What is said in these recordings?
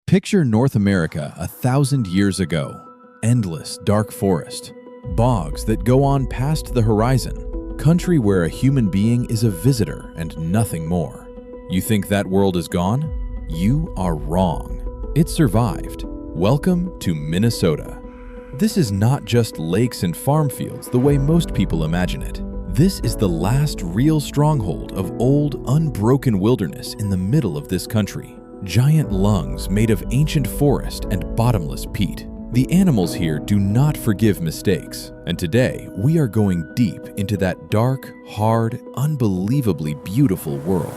Picture North America 1,000 years ago. Endless dark forest, bogs that go on past the horizon, country where a human being is a visitor and nothing more. You think that world is gone? You are wrong. It survived. Welcome to Minnesota. This is not just lakes and farm fields the way most people imagine it. This is the last real stronghold of old, unbroken wilderness in the middle of this country. Giant lungs made of ancient forest and bottomless peat. The animals here do not forgive mistakes, and today we are going deep into that dark, hard, unbelievably beautiful world.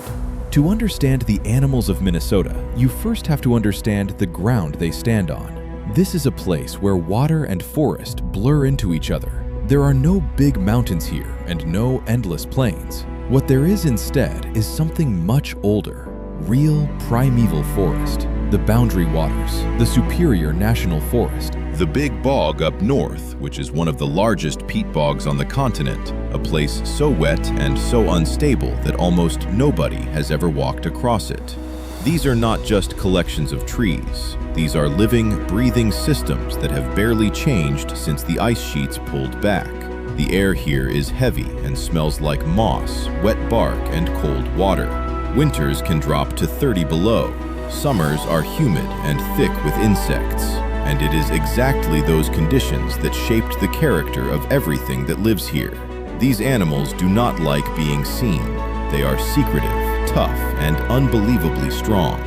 To understand the animals of Minnesota, you first have to understand the ground they stand on. This is a place where water and forest blur into each other. There are no big mountains here and no endless plains. What there is instead is something much older. Real primeval forest, the Boundary Waters, the Superior National Forest. The Big Bog up north, which is one of the largest peat bogs on the continent, a place so wet and so unstable that almost nobody has ever walked across it. These are not just collections of trees. These are living, breathing systems that have barely changed since the ice sheets pulled back. The air here is heavy and smells like moss, wet bark, and cold water. Winters can drop to 30 below. Summers are humid and thick with insects. And it is exactly those conditions that shaped the character of everything that lives here. These animals do not like being seen. They are secretive, tough, and unbelievably strong.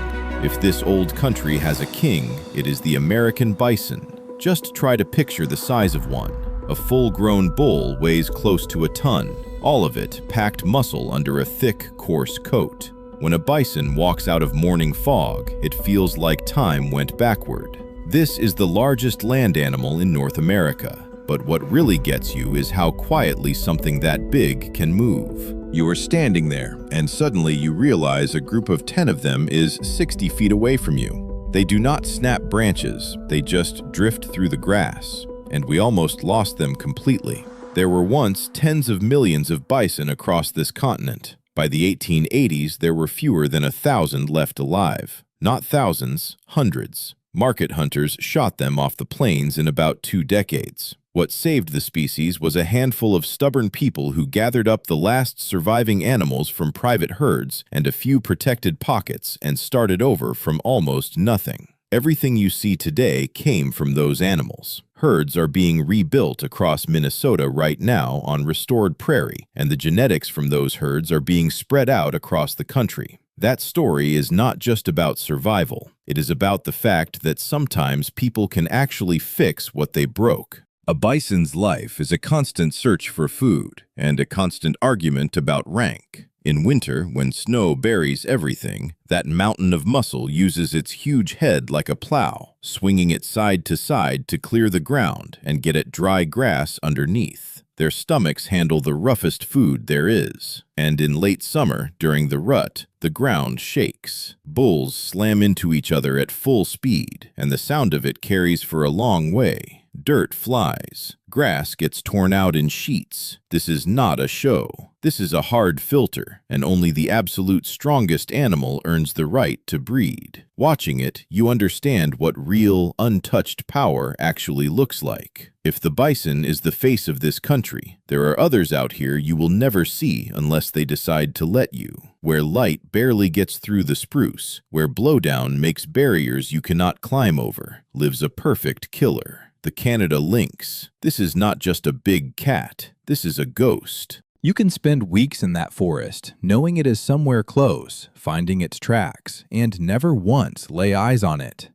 If this old country has a king, it is the American bison. Just try to picture the size of one. A full-grown bull weighs close to a ton, all of it packed muscle under a thick, coarse coat. When a bison walks out of morning fog, it feels like time went backward. This is the largest land animal in North America, but what really gets you is how quietly something that big can move. You are standing there, and suddenly you realize a group of 10 of them is 60 feet away from you. They do not snap branches, they just drift through the grass, and we almost lost them completely. There were once tens of millions of bison across this continent. By the 1880s, there were fewer than 1,000 left alive. Not thousands, hundreds. Market hunters shot them off the plains in about 2 decades. What saved the species was a handful of stubborn people who gathered up the last surviving animals from private herds and a few protected pockets and started over from almost nothing. Everything you see today came from those animals. Herds are being rebuilt across Minnesota right now on restored prairie, and the genetics from those herds are being spread out across the country. That story is not just about survival. It is about the fact that sometimes people can actually fix what they broke. A bison's life is a constant search for food and a constant argument about rank. In winter, when snow buries everything, that mountain of muscle uses its huge head like a plow, swinging it side to clear the ground and get at dry grass underneath. Their stomachs handle the roughest food there is. And in late summer, during the rut, the ground shakes. Bulls slam into each other at full speed, and the sound of it carries for a long way. Dirt flies. Grass gets torn out in sheets. This is not a show. This is a hard filter, and only the absolute strongest animal earns the right to breed. Watching it, you understand what real, untouched power actually looks like. If the bison is the face of this country, there are others out here you will never see unless they decide to let you. Where light barely gets through the spruce, where blowdown makes barriers you cannot climb over, lives a perfect killer. The Canada lynx. This is not just a big cat. This is a ghost. You can spend weeks in that forest, knowing it is somewhere close, finding its tracks, and never once lay eyes on it.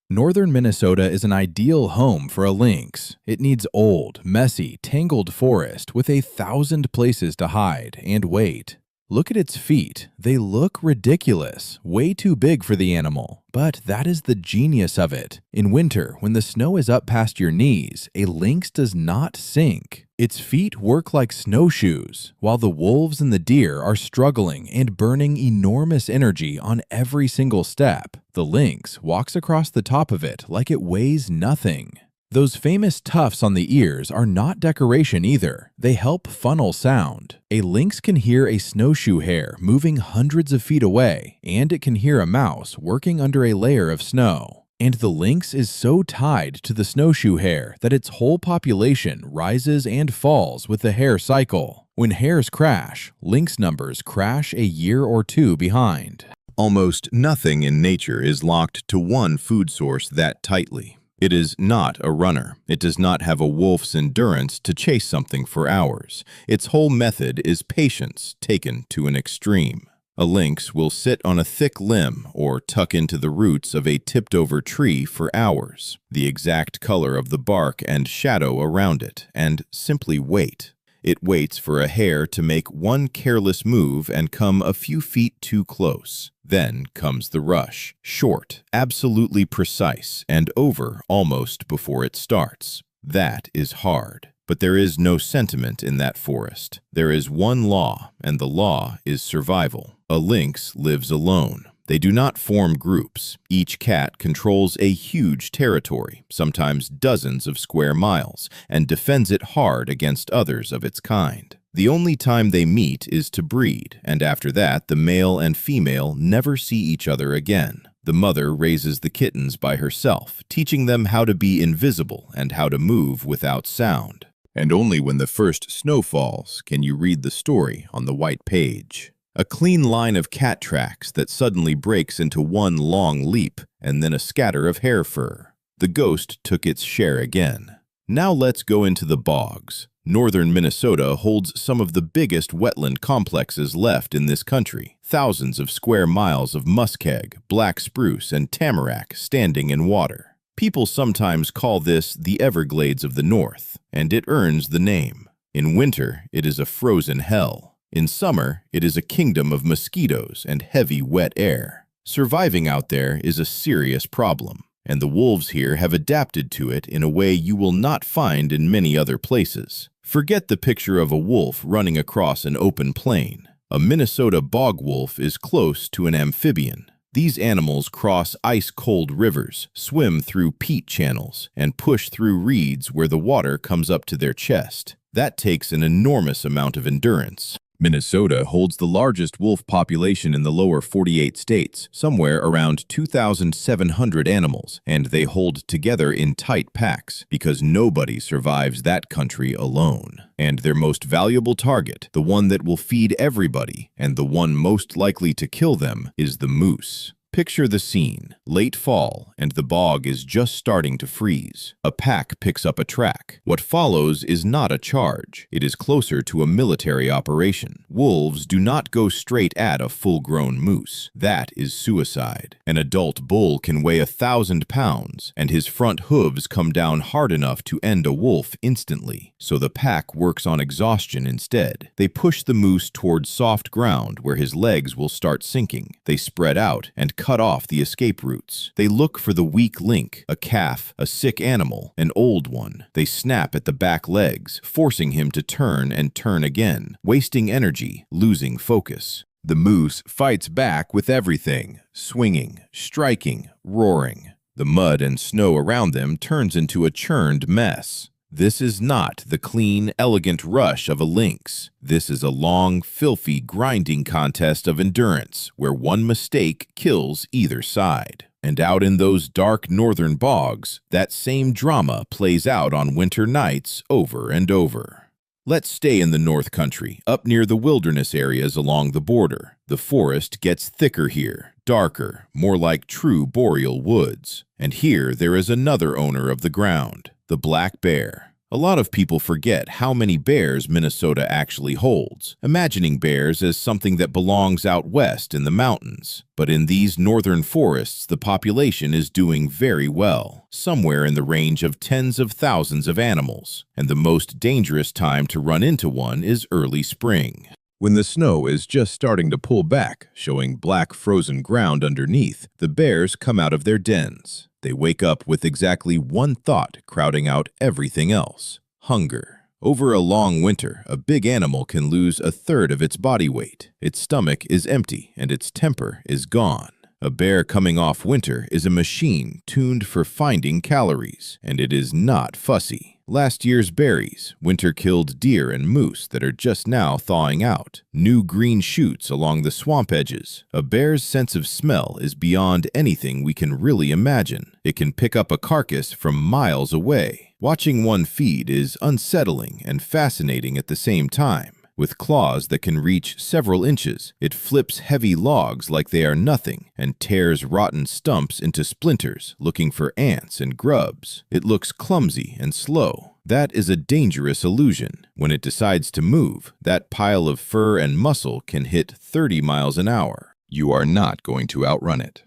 Northern Minnesota is an ideal home for a lynx. It needs old, messy, tangled forest with 1,000 places to hide and wait. Look at its feet. They look ridiculous, way too big for the animal. But that is the genius of it. In winter, when the snow is up past your knees, a lynx does not sink. Its feet work like snowshoes, while the wolves and the deer are struggling and burning enormous energy on every single step. The lynx walks across the top of it like it weighs nothing. Those famous tufts on the ears are not decoration either. They help funnel sound. A lynx can hear a snowshoe hare moving hundreds of feet away, and it can hear a mouse working under a layer of snow. And the lynx is so tied to the snowshoe hare that its whole population rises and falls with the hare cycle. When hares crash, lynx numbers crash a year or two behind. Almost nothing in nature is locked to one food source that tightly. It is not a runner. It does not have a wolf's endurance to chase something for hours. Its whole method is patience taken to an extreme. A lynx will sit on a thick limb or tuck into the roots of a tipped-over tree for hours, the exact color of the bark and shadow around it, and simply wait. It waits for a hare to make one careless move and come a few feet too close. Then comes the rush, short, absolutely precise, and over almost before it starts. That is hard. But there is no sentiment in that forest. There is one law, and the law is survival. A lynx lives alone. They do not form groups. Each cat controls a huge territory, sometimes dozens of square miles, and defends it hard against others of its kind. The only time they meet is to breed, and after that, the male and female never see each other again. The mother raises the kittens by herself, teaching them how to be invisible and how to move without sound. And only when the first snow falls can you read the story on the white page. A clean line of cat tracks that suddenly breaks into one long leap, and then a scatter of hare fur. The ghost took its share again. Now let's go into the bogs. Northern Minnesota holds some of the biggest wetland complexes left in this country. Thousands of square miles of muskeg, black spruce, and tamarack standing in water. People sometimes call this the Everglades of the North, and it earns the name. In winter, it is a frozen hell. In summer, it is a kingdom of mosquitoes and heavy, wet air. Surviving out there is a serious problem, and the wolves here have adapted to it in a way you will not find in many other places. Forget the picture of a wolf running across an open plain. A Minnesota bog wolf is close to an amphibian. These animals cross ice-cold rivers, swim through peat channels, and push through reeds where the water comes up to their chest. That takes an enormous amount of endurance. Minnesota holds the largest wolf population in the lower 48 states, somewhere around 2,700 animals, and they hold together in tight packs because nobody survives that country alone. And their most valuable target, the one that will feed everybody, and the one most likely to kill them, is the moose. Picture the scene. Late fall, and the bog is just starting to freeze. A pack picks up a track. What follows is not a charge. It is closer to a military operation. Wolves do not go straight at a full-grown moose. That is suicide. An adult bull can weigh 1,000 pounds, and his front hooves come down hard enough to end a wolf instantly. So the pack works on exhaustion instead. They push the moose towards soft ground where his legs will start sinking. They spread out and cut off the escape routes. They look for the weak link, a calf, a sick animal, an old one. They snap at the back legs, forcing him to turn and turn again, wasting energy, losing focus. The moose fights back with everything, swinging, striking, roaring. The mud and snow around them turns into a churned mess. This is not the clean, elegant rush of a lynx. This is a long, filthy, grinding contest of endurance where one mistake kills either side. And out in those dark northern bogs, that same drama plays out on winter nights over and over. Let's stay in the North Country, up near the wilderness areas along the border. The forest gets thicker here, darker, more like true boreal woods. And here there is another owner of the ground. The black bear. A lot of people forget how many bears Minnesota actually holds, imagining bears as something that belongs out west in the mountains. But in these northern forests, the population is doing very well, somewhere in the range of tens of thousands of animals, and the most dangerous time to run into one is early spring. When the snow is just starting to pull back, showing black frozen ground underneath, the bears come out of their dens. They wake up with exactly one thought crowding out everything else: hunger. Over a long winter, a big animal can lose 1/3 of its body weight. Its stomach is empty and its temper is gone. A bear coming off winter is a machine tuned for finding calories, and it is not fussy. Last year's berries, winter killed deer and moose that are just now thawing out. New green shoots along the swamp edges. A bear's sense of smell is beyond anything we can really imagine. It can pick up a carcass from miles away. Watching one feed is unsettling and fascinating at the same time. With claws that can reach several inches, it flips heavy logs like they are nothing and tears rotten stumps into splinters, looking for ants and grubs. It looks clumsy and slow. That is a dangerous illusion. When it decides to move, that pile of fur and muscle can hit 30 miles an hour. You are not going to outrun it.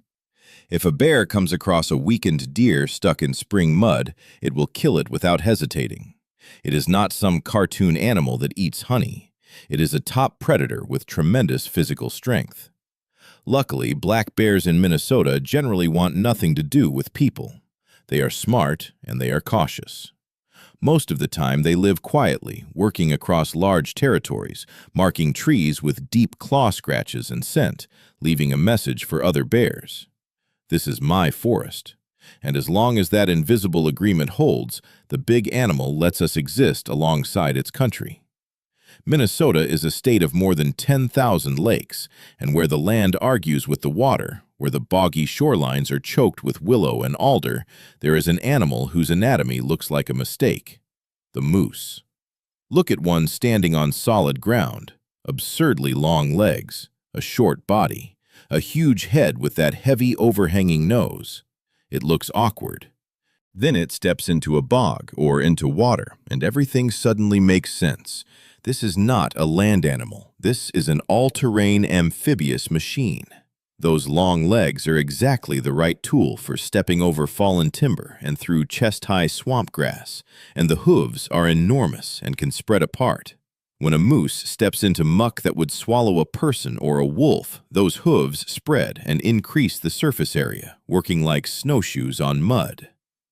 If a bear comes across a weakened deer stuck in spring mud, it will kill it without hesitating. It is not some cartoon animal that eats honey. It is a top predator with tremendous physical strength. Luckily, black bears in Minnesota generally want nothing to do with people. They are smart and they are cautious. Most of the time, they live quietly, working across large territories, marking trees with deep claw scratches and scent, leaving a message for other bears. This is my forest. And as long as that invisible agreement holds, the big animal lets us exist alongside its country. Minnesota is a state of more than 10,000 lakes, and where the land argues with the water, where the boggy shorelines are choked with willow and alder, there is an animal whose anatomy looks like a mistake: the moose. Look at one standing on solid ground, absurdly long legs, a short body, a huge head with that heavy overhanging nose. It looks awkward. Then it steps into a bog or into water, and everything suddenly makes sense. This is not a land animal. This is an all-terrain amphibious machine. Those long legs are exactly the right tool for stepping over fallen timber and through chest-high swamp grass, and the hooves are enormous and can spread apart. When a moose steps into muck that would swallow a person or a wolf, those hooves spread and increase the surface area, working like snowshoes on mud.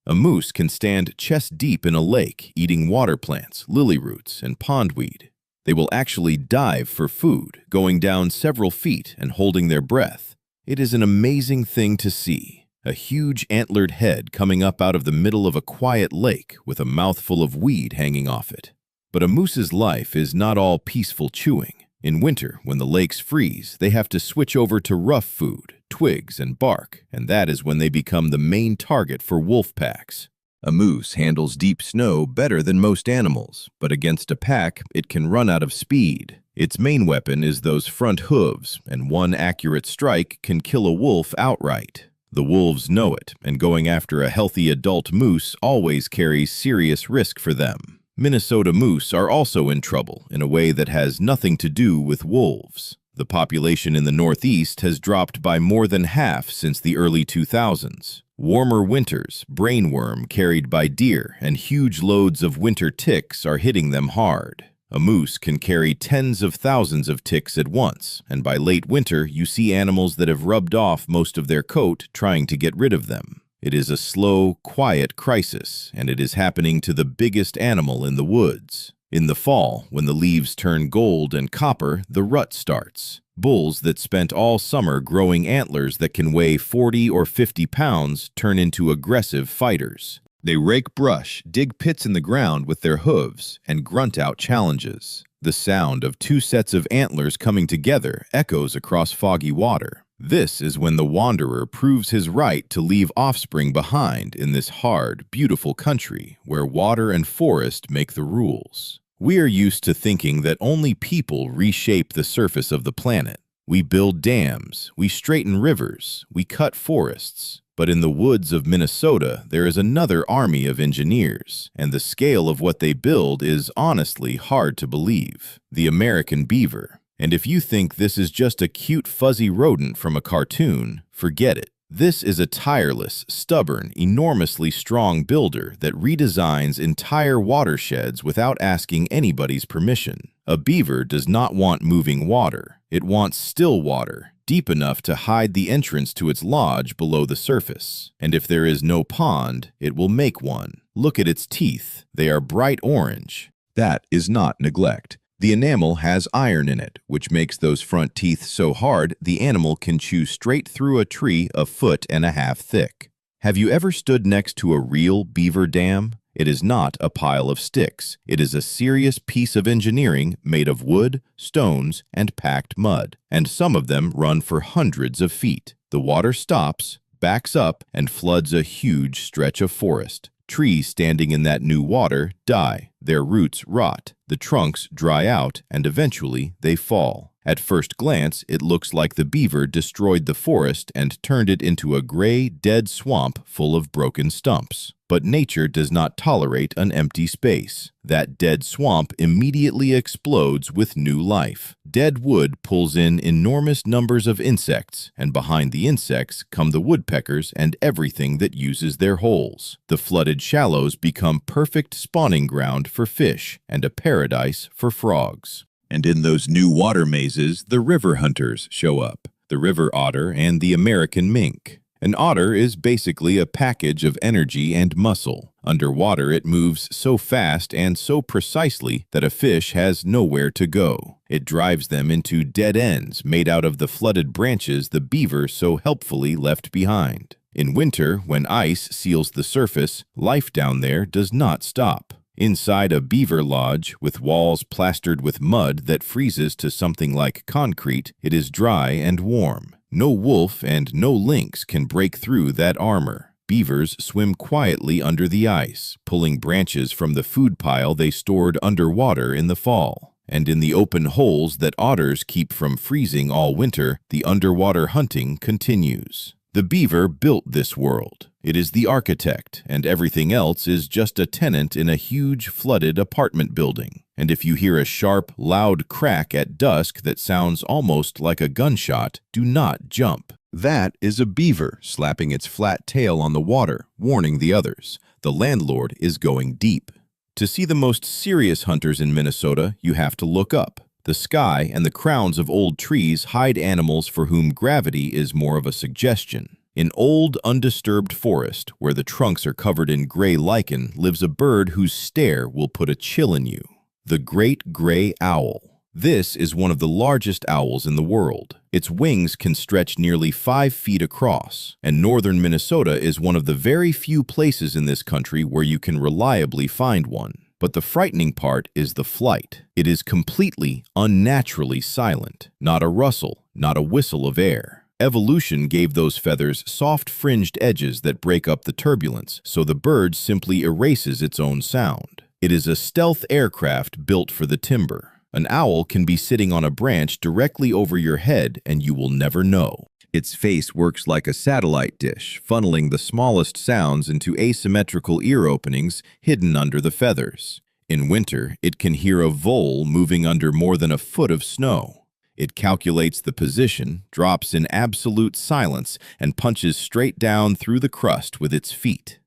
A moose can stand chest-deep in a lake, eating water plants, lily roots, and pondweed. They will actually dive for food, going down several feet and holding their breath. It is an amazing thing to see. A huge antlered head coming up out of the middle of a quiet lake with a mouthful of weed hanging off it. But a moose's life is not all peaceful chewing. In winter, when the lakes freeze, they have to switch over to rough food, twigs and bark, and that is when they become the main target for wolf packs. A moose handles deep snow better than most animals, but against a pack, it can run out of speed. Its main weapon is those front hooves, and one accurate strike can kill a wolf outright. The wolves know it, and going after a healthy adult moose always carries serious risk for them. Minnesota moose are also in trouble in a way that has nothing to do with wolves. The population in the Northeast has dropped by more than half since the early 2000s. Warmer winters, brainworm carried by deer, and huge loads of winter ticks are hitting them hard. A moose can carry tens of thousands of ticks at once, and by late winter you see animals that have rubbed off most of their coat trying to get rid of them. It is a slow, quiet crisis, and it is happening to the biggest animal in the woods. In the fall, when the leaves turn gold and copper, the rut starts. Bulls that spent all summer growing antlers that can weigh 40 or 50 pounds turn into aggressive fighters. They rake brush, dig pits in the ground with their hooves, and grunt out challenges. The sound of two sets of antlers coming together echoes across foggy water. This is when the wanderer proves his right to leave offspring behind in this hard, beautiful country where water and forest make the rules. We are used to thinking that only people reshape the surface of the planet. We build dams, we straighten rivers, we cut forests. But in the woods of Minnesota, there is another army of engineers, and the scale of what they build is honestly hard to believe. The American beaver. And if you think this is just a cute fuzzy rodent from a cartoon, forget it. This is a tireless, stubborn, enormously strong builder that redesigns entire watersheds without asking anybody's permission. A beaver does not want moving water. It wants still water, deep enough to hide the entrance to its lodge below the surface. And if there is no pond, it will make one. Look at its teeth. They are bright orange. That is not neglect. The enamel has iron in it, which makes those front teeth so hard the animal can chew straight through a tree a foot and a half thick. Have you ever stood next to a real beaver dam? It is not a pile of sticks. It is a serious piece of engineering made of wood, stones, and packed mud, and some of them run for hundreds of feet. The water stops, backs up, and floods a huge stretch of forest. Trees standing in that new water die, their roots rot, the trunks dry out, and eventually they fall. At first glance, it looks like the beaver destroyed the forest and turned it into a gray, dead swamp full of broken stumps. But nature does not tolerate an empty space. That dead swamp immediately explodes with new life. Dead wood pulls in enormous numbers of insects, and behind the insects come the woodpeckers and everything that uses their holes. The flooded shallows become perfect spawning ground for fish and a paradise for frogs. And in those new water mazes, the river hunters show up, the river otter and the American mink. An otter is basically a package of energy and muscle. Underwater, it moves so fast and so precisely that a fish has nowhere to go. It drives them into dead ends made out of the flooded branches the beaver so helpfully left behind. In winter, when ice seals the surface, life down there does not stop. Inside a beaver lodge, with walls plastered with mud that freezes to something like concrete, it is dry and warm. No wolf and no lynx can break through that armor. Beavers swim quietly under the ice, pulling branches from the food pile they stored underwater in the fall. And in the open holes that otters keep from freezing all winter, the underwater hunting continues. The beaver built this world. It is the architect, and everything else is just a tenant in a huge flooded apartment building. And if you hear a sharp, loud crack at dusk that sounds almost like a gunshot, do not jump. That is a beaver slapping its flat tail on the water, warning the others. The landlord is going deep. To see the most serious hunters in Minnesota, you have to look up. The sky and the crowns of old trees hide animals for whom gravity is more of a suggestion. In old, undisturbed forest, where the trunks are covered in gray lichen, lives a bird whose stare will put a chill in you. The great gray owl. This is one of the largest owls in the world. Its wings can stretch nearly 5 feet across, and northern Minnesota is one of the very few places in this country where you can reliably find one. But the frightening part is the flight. It is completely, unnaturally silent. Not a rustle, not a whistle of air. Evolution gave those feathers soft fringed edges that break up the turbulence, so the bird simply erases its own sound. It is a stealth aircraft built for the timber. An owl can be sitting on a branch directly over your head and you will never know. Its face works like a satellite dish, funneling the smallest sounds into asymmetrical ear openings hidden under the feathers. In winter, it can hear a vole moving under more than a foot of snow. It calculates the position, drops in absolute silence, and punches straight down through the crust with its feet.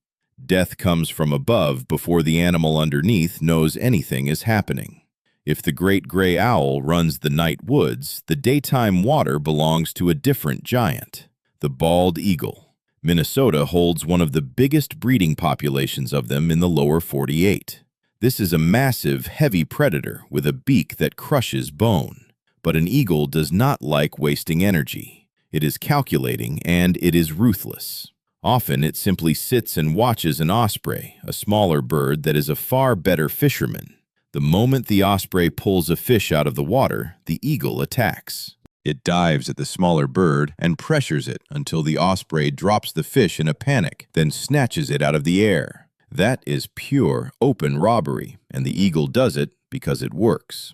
Death comes from above before the animal underneath knows anything is happening. If the great gray owl runs the night woods, the daytime water belongs to a different giant, the bald eagle. Minnesota holds one of the biggest breeding populations of them in the lower 48. This is a massive, heavy predator with a beak that crushes bone. But an eagle does not like wasting energy. It is calculating and it is ruthless. Often it simply sits and watches an osprey, a smaller bird that is a far better fisherman. The moment the osprey pulls a fish out of the water, the eagle attacks. It dives at the smaller bird and pressures it until the osprey drops the fish in a panic, then snatches it out of the air. That is pure, open robbery, and the eagle does it because it works.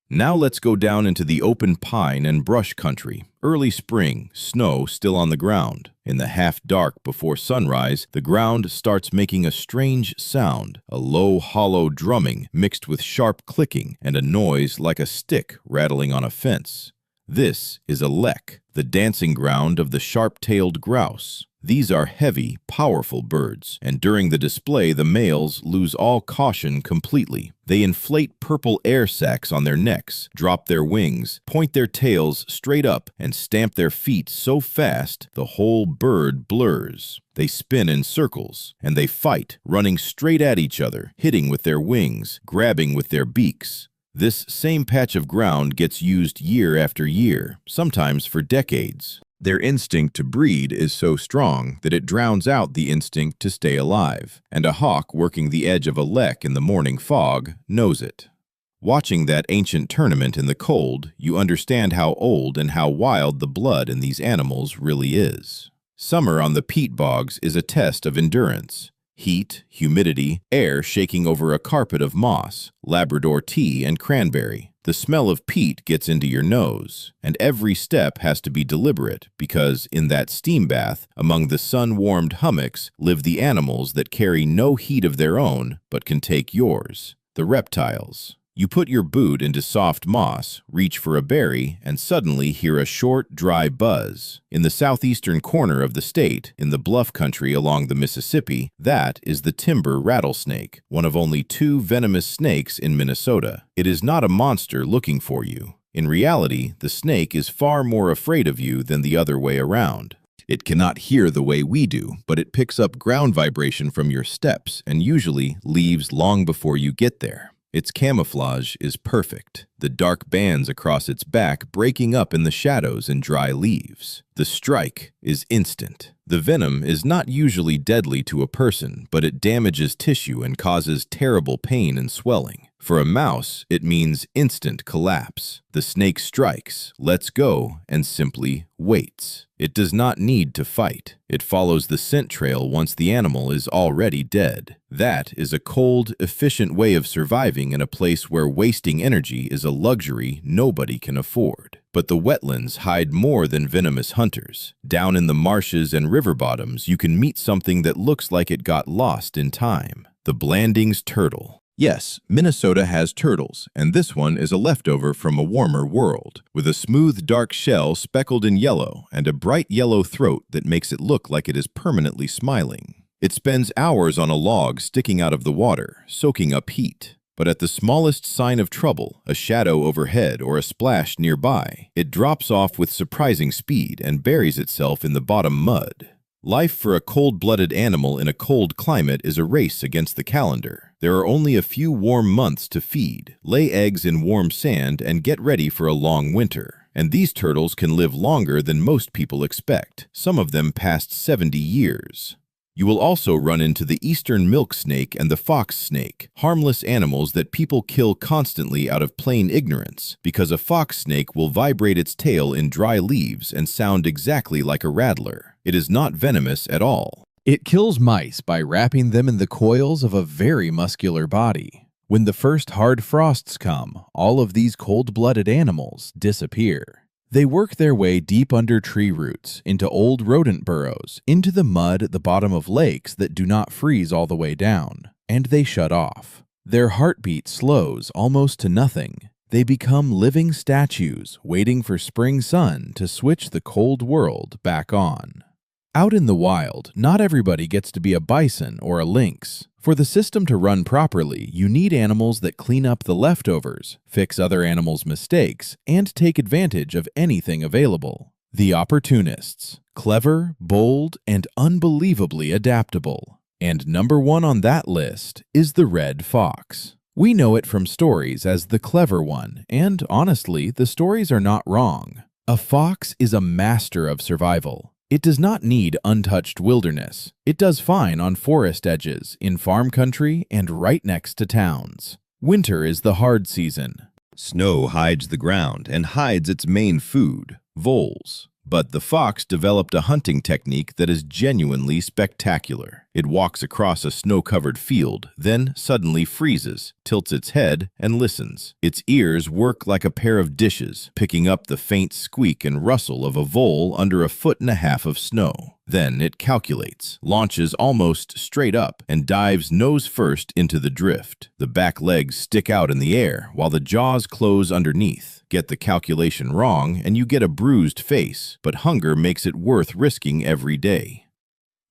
Now let's go down into the open pine and brush country. Early spring, snow still on the ground. In the half-dark before sunrise, the ground starts making a strange sound, a low, hollow drumming mixed with sharp clicking and a noise like a stick rattling on a fence. This is a lek, the dancing ground of the sharp-tailed grouse. These are heavy, powerful birds, and during the display the males lose all caution completely. They inflate purple air sacs on their necks, drop their wings, point their tails straight up, and stamp their feet so fast the whole bird blurs. They spin in circles, and they fight, running straight at each other, hitting with their wings, grabbing with their beaks. This same patch of ground gets used year after year, sometimes for decades. Their instinct to breed is so strong that it drowns out the instinct to stay alive, and a hawk working the edge of a lek in the morning fog knows it. Watching that ancient tournament in the cold, you understand how old and how wild the blood in these animals really is. Summer on the peat bogs is a test of endurance. Heat, humidity, air shaking over a carpet of moss, Labrador tea, and cranberry. The smell of peat gets into your nose, and every step has to be deliberate because in that steam bath, among the sun-warmed hummocks, live the animals that carry no heat of their own but can take yours, the reptiles. You put your boot into soft moss, reach for a berry, and suddenly hear a short, dry buzz. In the southeastern corner of the state, in the bluff country along the Mississippi, that is the timber rattlesnake, one of only 2 venomous snakes in Minnesota. It is not a monster looking for you. In reality, the snake is far more afraid of you than the other way around. It cannot hear the way we do, but it picks up ground vibration from your steps and usually leaves long before you get there. Its camouflage is perfect, the dark bands across its back breaking up in the shadows and dry leaves. The strike is instant. The venom is not usually deadly to a person, but it damages tissue and causes terrible pain and swelling. For a mouse, it means instant collapse. The snake strikes, lets go, and simply waits. It does not need to fight. It follows the scent trail once the animal is already dead. That is a cold, efficient way of surviving in a place where wasting energy is a luxury nobody can afford. But the wetlands hide more than venomous hunters. Down in the marshes and river bottoms, you can meet something that looks like it got lost in time. The Blanding's turtle. Yes, Minnesota has turtles, and this one is a leftover from a warmer world, with a smooth dark shell speckled in yellow and a bright yellow throat that makes it look like it is permanently smiling. It spends hours on a log sticking out of the water, soaking up heat. But at the smallest sign of trouble, a shadow overhead or a splash nearby, it drops off with surprising speed and buries itself in the bottom mud. Life for a cold-blooded animal in a cold climate is a race against the calendar. There are only a few warm months to feed, lay eggs in warm sand, and get ready for a long winter. And these turtles can live longer than most people expect, some of them past 70 years. You will also run into the eastern milk snake and the fox snake, harmless animals that people kill constantly out of plain ignorance, because a fox snake will vibrate its tail in dry leaves and sound exactly like a rattler. It is not venomous at all. It kills mice by wrapping them in the coils of a very muscular body. When the first hard frosts come, all of these cold-blooded animals disappear. They work their way deep under tree roots, into old rodent burrows, into the mud at the bottom of lakes that do not freeze all the way down, and they shut off. Their heartbeat slows almost to nothing. They become living statues, waiting for spring sun to switch the cold world back on. Out in the wild, not everybody gets to be a bison or a lynx. For the system to run properly, you need animals that clean up the leftovers, fix other animals' mistakes, and take advantage of anything available. The opportunists. Clever, bold, and unbelievably adaptable. And number 1 on that list is the red fox. We know it from stories as the clever one, and honestly, the stories are not wrong. A fox is a master of survival. It does not need untouched wilderness. It does fine on forest edges, in farm country, and right next to towns. Winter is the hard season. Snow hides the ground and hides its main food, voles. But the fox developed a hunting technique that is genuinely spectacular. It walks across a snow-covered field, then suddenly freezes, tilts its head, and listens. Its ears work like a pair of dishes, picking up the faint squeak and rustle of a vole under 1.5 feet of snow. Then it calculates, launches almost straight up, and dives nose first into the drift. The back legs stick out in the air, while the jaws close underneath. Get the calculation wrong, and you get a bruised face, but hunger makes it worth risking every day.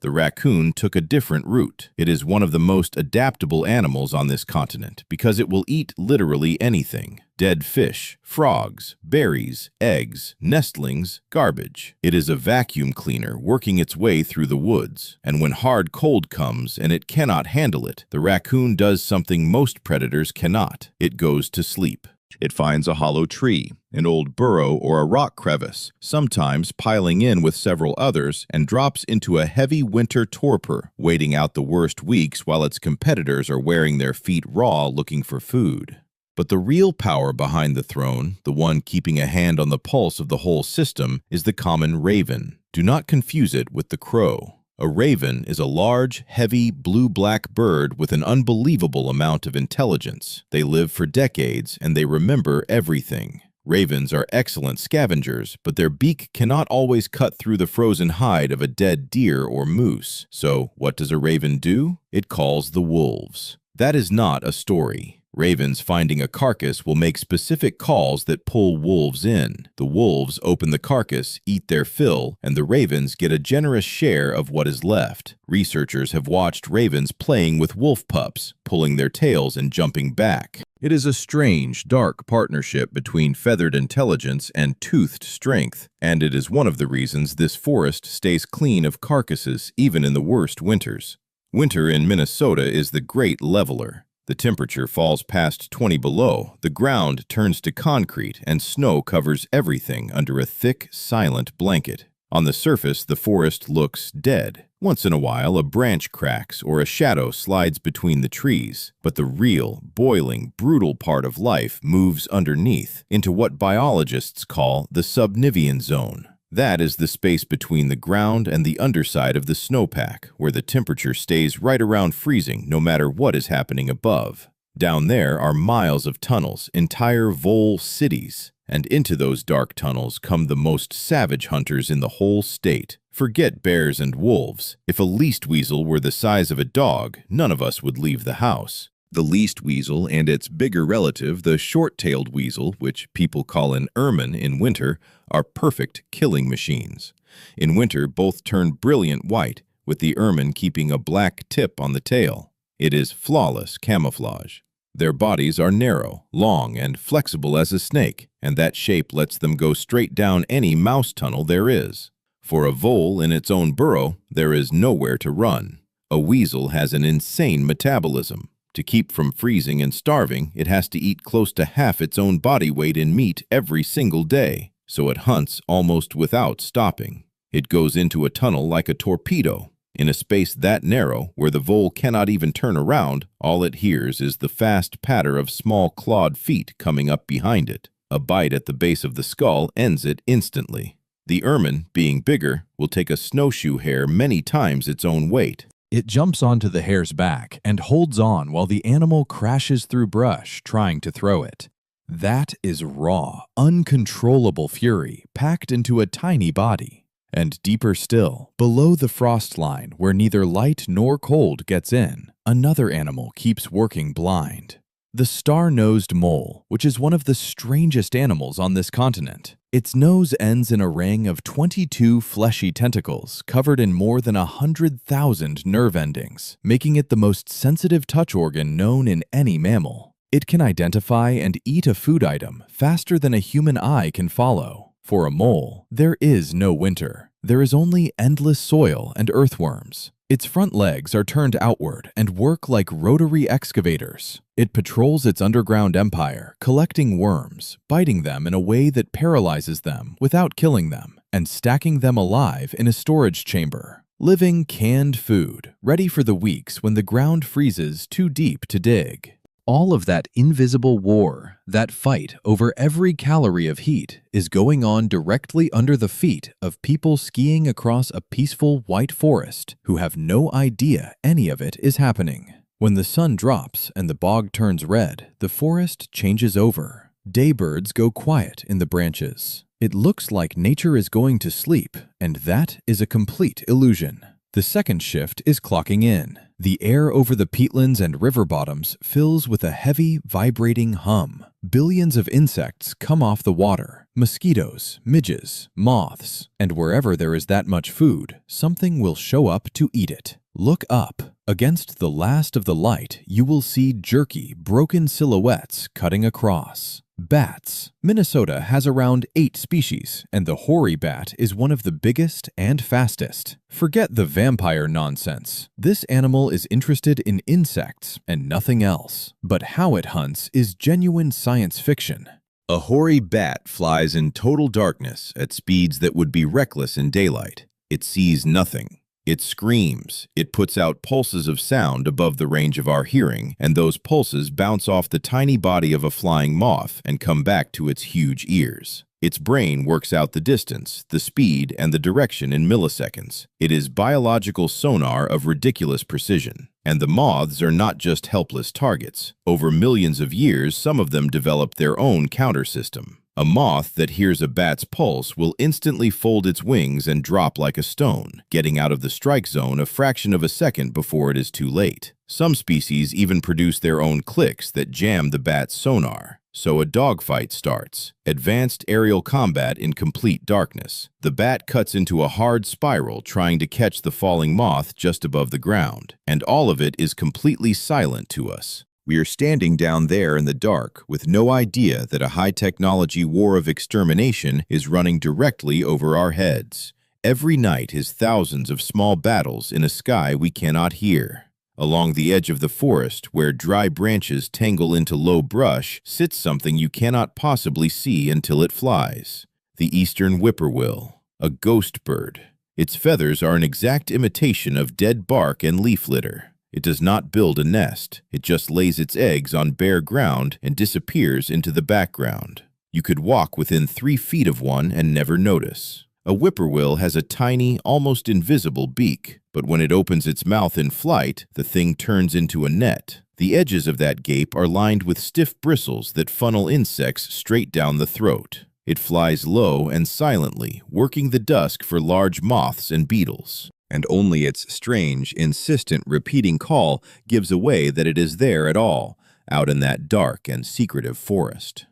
The raccoon took a different route. It is one of the most adaptable animals on this continent because it will eat literally anything. Dead fish, frogs, berries, eggs, nestlings, garbage. It is a vacuum cleaner working its way through the woods. And when hard cold comes and it cannot handle it, the raccoon does something most predators cannot. It goes to sleep. It finds a hollow tree, an old burrow, or a rock crevice, sometimes piling in with several others, and drops into a heavy winter torpor, waiting out the worst weeks while its competitors are wearing their feet raw looking for food. But the real power behind the throne, the one keeping a hand on the pulse of the whole system, is the common raven. Do not confuse it with the crow. A raven is a large, heavy, blue-black bird with an unbelievable amount of intelligence. They live for decades, and they remember everything. Ravens are excellent scavengers, but their beak cannot always cut through the frozen hide of a dead deer or moose. So, what does a raven do? It calls the wolves. That is not a story. Ravens finding a carcass will make specific calls that pull wolves in. The wolves open the carcass, eat their fill, and the ravens get a generous share of what is left. Researchers have watched ravens playing with wolf pups, pulling their tails and jumping back. It is a strange, dark partnership between feathered intelligence and toothed strength, and it is one of the reasons this forest stays clean of carcasses even in the worst winters. Winter in Minnesota is the great leveler. The temperature falls past 20 below, the ground turns to concrete, and snow covers everything under a thick, silent blanket. On the surface, the forest looks dead. Once in a while, a branch cracks or a shadow slides between the trees, but the real, boiling, brutal part of life moves underneath into what biologists call the subnivean zone. That is the space between the ground and the underside of the snowpack, where the temperature stays right around freezing no matter what is happening above. Down there are miles of tunnels, entire vole cities, and into those dark tunnels come the most savage hunters in the whole state. Forget bears and wolves. If a least weasel were the size of a dog, none of us would leave the house. The least weasel and its bigger relative, the short-tailed weasel, which people call an ermine in winter, are perfect killing machines. In winter, both turn brilliant white, with the ermine keeping a black tip on the tail. It is flawless camouflage. Their bodies are narrow, long, and flexible as a snake, and that shape lets them go straight down any mouse tunnel there is. For a vole in its own burrow, there is nowhere to run. A weasel has an insane metabolism. To keep from freezing and starving, it has to eat close to half its own body weight in meat every single day, so it hunts almost without stopping. It goes into a tunnel like a torpedo. In a space that narrow, where the vole cannot even turn around, all it hears is the fast patter of small clawed feet coming up behind it. A bite at the base of the skull ends it instantly. The ermine, being bigger, will take a snowshoe hare many times its own weight. It jumps onto the hare's back and holds on while the animal crashes through brush, trying to throw it. That is raw, uncontrollable fury packed into a tiny body. And deeper still, below the frost line, where neither light nor cold gets in, another animal keeps working blind. The star-nosed mole, which is one of the strangest animals on this continent. Its nose ends in a ring of 22 fleshy tentacles covered in more than 100,000 nerve endings, making it the most sensitive touch organ known in any mammal. It can identify and eat a food item faster than a human eye can follow. For a mole, there is no winter. There is only endless soil and earthworms. Its front legs are turned outward and work like rotary excavators. It patrols its underground empire, collecting worms, biting them in a way that paralyzes them without killing them, and stacking them alive in a storage chamber. Living canned food, ready for the weeks when the ground freezes too deep to dig. All of that invisible war, that fight over every calorie of heat, is going on directly under the feet of people skiing across a peaceful white forest who have no idea any of it is happening. When the sun drops and the bog turns red, the forest changes over. Daybirds go quiet in the branches. It looks like nature is going to sleep, and that is a complete illusion. The second shift is clocking in. The air over the peatlands and river bottoms fills with a heavy, vibrating hum. Billions of insects come off the water. Mosquitoes, midges, moths, and wherever there is that much food, something will show up to eat it. Look up. Against the last of the light, you will see jerky, broken silhouettes cutting across. Bats. Minnesota has around 8 species, and the hoary bat is one of the biggest and fastest. Forget the vampire nonsense. This animal is interested in insects and nothing else. But how it hunts is genuine science fiction. A hoary bat flies in total darkness at speeds that would be reckless in daylight. It sees nothing. It screams. It puts out pulses of sound above the range of our hearing, and those pulses bounce off the tiny body of a flying moth and come back to its huge ears. Its brain works out the distance, the speed, and the direction in milliseconds. It is biological sonar of ridiculous precision. And the moths are not just helpless targets. Over millions of years, some of them developed their own counter system. A moth that hears a bat's pulse will instantly fold its wings and drop like a stone, getting out of the strike zone a fraction of a second before it is too late. Some species even produce their own clicks that jam the bat's sonar. So a dogfight starts. Advanced aerial combat in complete darkness. The bat cuts into a hard spiral trying to catch the falling moth just above the ground, and all of it is completely silent to us. We are standing down there in the dark with no idea that a high-technology war of extermination is running directly over our heads. Every night is thousands of small battles in a sky we cannot hear. Along the edge of the forest, where dry branches tangle into low brush, sits something you cannot possibly see until it flies. The eastern whippoorwill, a ghost bird. Its feathers are an exact imitation of dead bark and leaf litter. It does not build a nest. It just lays its eggs on bare ground and disappears into the background. You could walk within 3 feet of one and never notice. A whippoorwill has a tiny, almost invisible beak, but when it opens its mouth in flight, the thing turns into a net. The edges of that gape are lined with stiff bristles that funnel insects straight down the throat. It flies low and silently, working the dusk for large moths and beetles. And only its strange, insistent, repeating call gives away that it is there at all, out in that dark and secretive forest.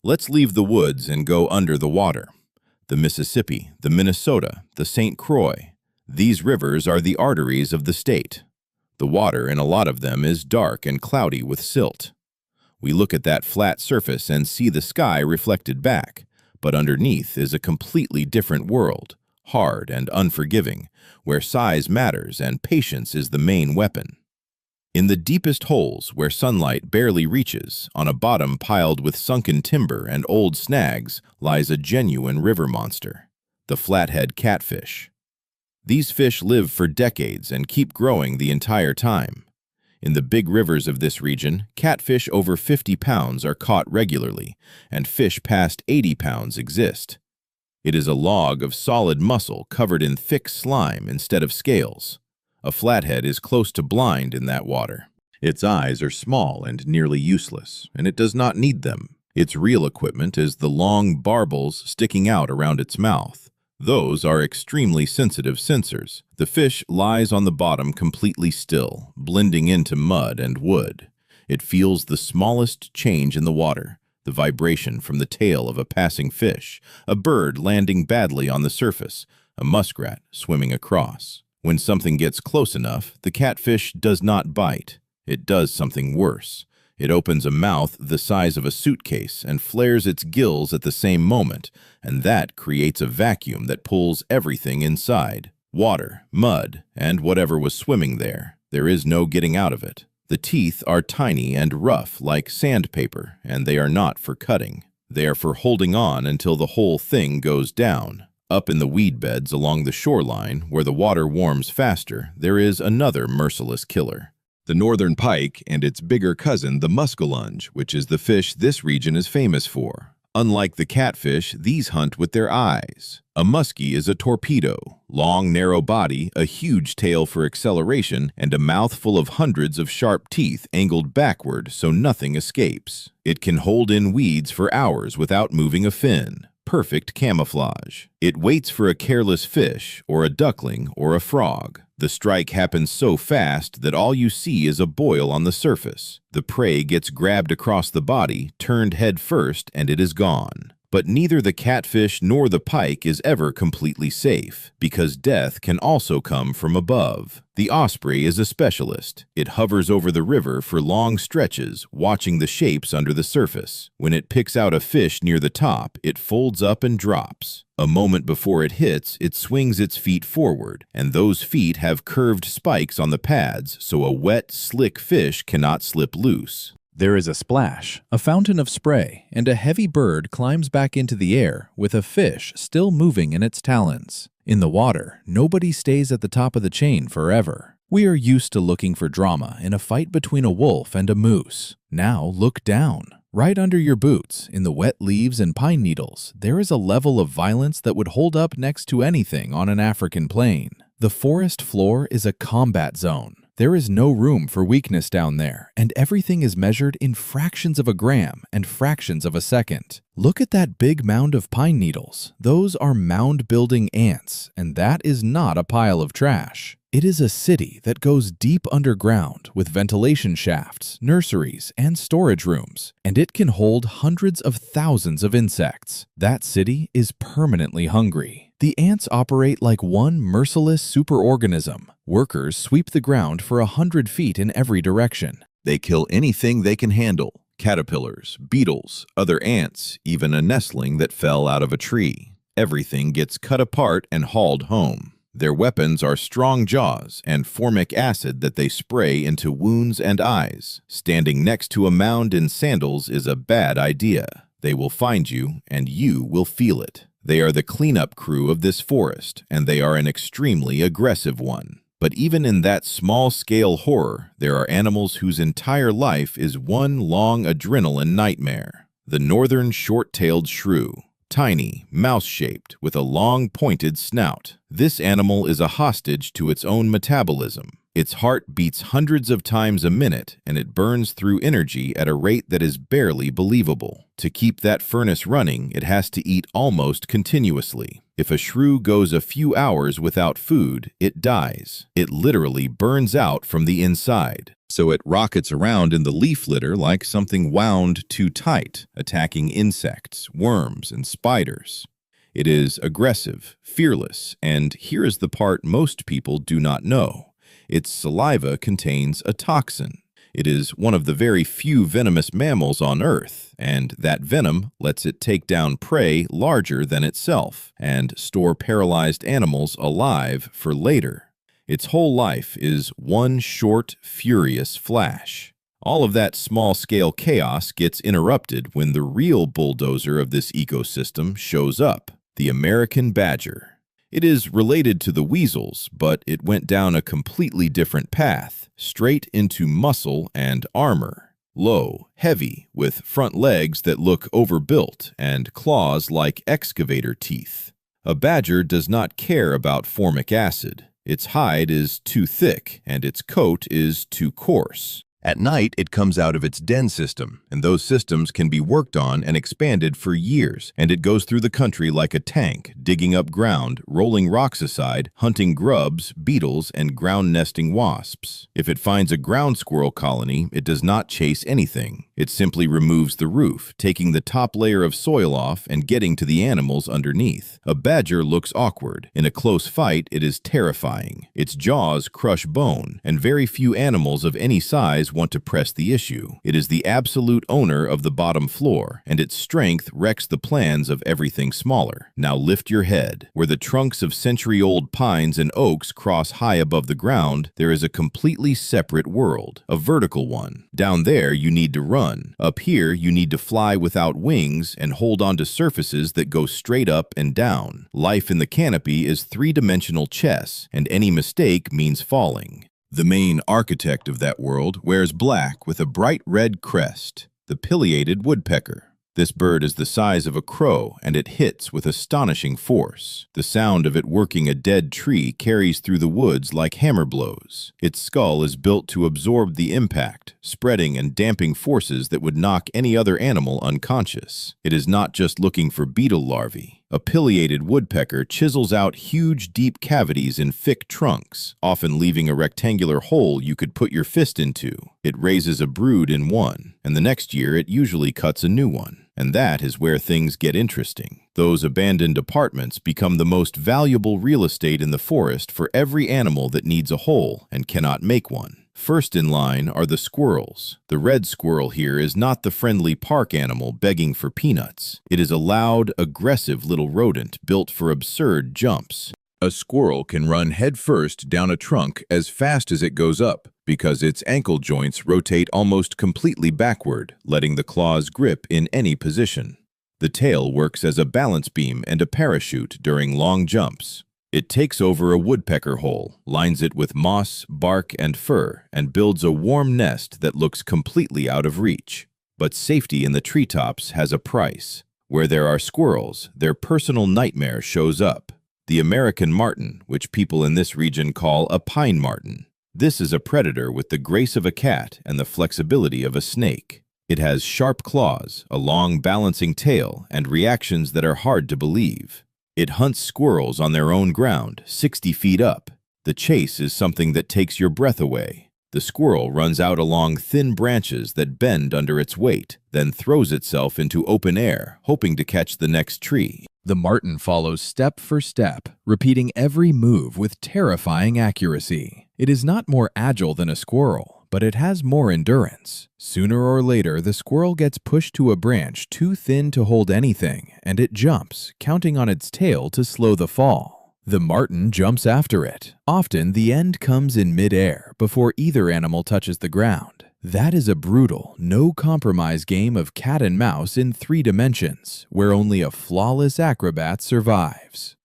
Let's leave the woods and go under the water. The Mississippi, the Minnesota, the St. Croix. These rivers are the arteries of the state. The water in a lot of them is dark and cloudy with silt. We look at that flat surface and see the sky reflected back, but underneath is a completely different world, hard and unforgiving, where size matters and patience is the main weapon. In the deepest holes where sunlight barely reaches, on a bottom piled with sunken timber and old snags, lies a genuine river monster, the flathead catfish. These fish live for decades and keep growing the entire time. In the big rivers of this region, catfish over 50 pounds are caught regularly, and fish past 80 pounds exist. It is a log of solid muscle covered in thick slime instead of scales. A flathead is close to blind in that water. Its eyes are small and nearly useless, and it does not need them. Its real equipment is the long barbels sticking out around its mouth. Those are extremely sensitive sensors. The fish lies on the bottom completely still, blending into mud and wood. It feels the smallest change in the water, the vibration from the tail of a passing fish, a bird landing badly on the surface, a muskrat swimming across. When something gets close enough, the catfish does not bite. It does something worse. It opens a mouth the size of a suitcase and flares its gills at the same moment, and that creates a vacuum that pulls everything inside. Water, mud, and whatever was swimming there. There is no getting out of it. The teeth are tiny and rough like sandpaper, and they are not for cutting. They are for holding on until the whole thing goes down. Up in the weed beds along the shoreline, where the water warms faster, there is another merciless killer. The northern pike and its bigger cousin, the muskellunge, which is the fish this region is famous for. Unlike the catfish, these hunt with their eyes. A muskie is a torpedo, long, narrow body, a huge tail for acceleration, and a mouth full of hundreds of sharp teeth angled backward so nothing escapes. It can hold in weeds for hours without moving a fin. Perfect camouflage. It waits for a careless fish, or a duckling, or a frog. The strike happens so fast that all you see is a boil on the surface. The prey gets grabbed across the body, turned head first, and it is gone. But neither the catfish nor the pike is ever completely safe, because death can also come from above. The osprey is a specialist. It hovers over the river for long stretches, watching the shapes under the surface. When it picks out a fish near the top, it folds up and drops. A moment before it hits, it swings its feet forward, and those feet have curved spikes on the pads, so a wet, slick fish cannot slip loose. There is a splash, a fountain of spray, and a heavy bird climbs back into the air with a fish still moving in its talons. In the water, nobody stays at the top of the chain forever. We are used to looking for drama in a fight between a wolf and a moose. Now look down. Right under your boots, in the wet leaves and pine needles, there is a level of violence that would hold up next to anything on an African plain. The forest floor is a combat zone. There is no room for weakness down there, and everything is measured in fractions of a gram and fractions of a second. Look at that big mound of pine needles. Those are mound-building ants, and that is not a pile of trash. It is a city that goes deep underground with ventilation shafts, nurseries, and storage rooms, and it can hold hundreds of thousands of insects. That city is permanently hungry. The ants operate like one merciless superorganism. Workers sweep the ground for 100 feet in every direction. They kill anything they can handle: caterpillars, beetles, other ants, even a nestling that fell out of a tree. Everything gets cut apart and hauled home. Their weapons are strong jaws and formic acid that they spray into wounds and eyes. Standing next to a mound in sandals is a bad idea. They will find you, and you will feel it. They are the cleanup crew of this forest, and they are an extremely aggressive one. But even in that small-scale horror, there are animals whose entire life is one long adrenaline nightmare. The northern short-tailed shrew. Tiny, mouse-shaped, with a long, pointed snout. This animal is a hostage to its own metabolism. Its heart beats hundreds of times a minute, and it burns through energy at a rate that is barely believable. To keep that furnace running, it has to eat almost continuously. If a shrew goes a few hours without food, it dies. It literally burns out from the inside. So it rockets around in the leaf litter like something wound too tight, attacking insects, worms, and spiders. It is aggressive, fearless, and here is the part most people do not know. Its saliva contains a toxin. It is one of the very few venomous mammals on Earth, and that venom lets it take down prey larger than itself and store paralyzed animals alive for later. Its whole life is one short, furious flash. All of that small-scale chaos gets interrupted when the real bulldozer of this ecosystem shows up, the American badger. It is related to the weasels, but it went down a completely different path, straight into muscle and armor. Low, heavy, with front legs that look overbuilt and claws like excavator teeth. A badger does not care about formic acid. Its hide is too thick, and its coat is too coarse. At night, it comes out of its den system, and those systems can be worked on and expanded for years, and it goes through the country like a tank, digging up ground, rolling rocks aside, hunting grubs, beetles, and ground-nesting wasps. If it finds a ground squirrel colony, it does not chase anything. It simply removes the roof, taking the top layer of soil off and getting to the animals underneath. A badger looks awkward. In a close fight, it is terrifying. Its jaws crush bone, and very few animals of any size want to press the issue. It is the absolute owner of the bottom floor, and its strength wrecks the plans of everything smaller. Now lift your head. Where the trunks of century-old pines and oaks cross high above the ground, there is a completely separate world, a vertical one. Down there, you need to run. Up here, you need to fly without wings and hold on to surfaces that go straight up and down. Life in the canopy is three-dimensional chess, and any mistake means falling. The main architect of that world wears black with a bright red crest, the pileated woodpecker. This bird is the size of a crow, and it hits with astonishing force. The sound of it working a dead tree carries through the woods like hammer blows. Its skull is built to absorb the impact, spreading and damping forces that would knock any other animal unconscious. It is not just looking for beetle larvae. A pileated woodpecker chisels out huge, deep cavities in thick trunks, often leaving a rectangular hole you could put your fist into. It raises a brood in one, and the next year it usually cuts a new one. And that is where things get interesting. Those abandoned apartments become the most valuable real estate in the forest for every animal that needs a hole and cannot make one. First in line are the squirrels. The red squirrel here is not the friendly park animal begging for peanuts. It is a loud, aggressive little rodent built for absurd jumps. A squirrel can run headfirst down a trunk as fast as it goes up because its ankle joints rotate almost completely backward, letting the claws grip in any position. The tail works as a balance beam and a parachute during long jumps. It takes over a woodpecker hole, lines it with moss, bark, and fur, and builds a warm nest that looks completely out of reach. But safety in the treetops has a price. Where there are squirrels, their personal nightmare shows up. The American marten, which people in this region call a pine marten. This is a predator with the grace of a cat and the flexibility of a snake. It has sharp claws, a long balancing tail, and reactions that are hard to believe. It hunts squirrels on their own ground, 60 feet up. The chase is something that takes your breath away. The squirrel runs out along thin branches that bend under its weight, then throws itself into open air, hoping to catch the next tree. The marten follows step for step, repeating every move with terrifying accuracy. It is not more agile than a squirrel, but it has more endurance. Sooner or later, the squirrel gets pushed to a branch too thin to hold anything, and it jumps, counting on its tail to slow the fall. The marten jumps after it. Often, the end comes in mid-air before either animal touches the ground. That is a brutal, no-compromise game of cat and mouse in 3 dimensions, where only a flawless acrobat survives.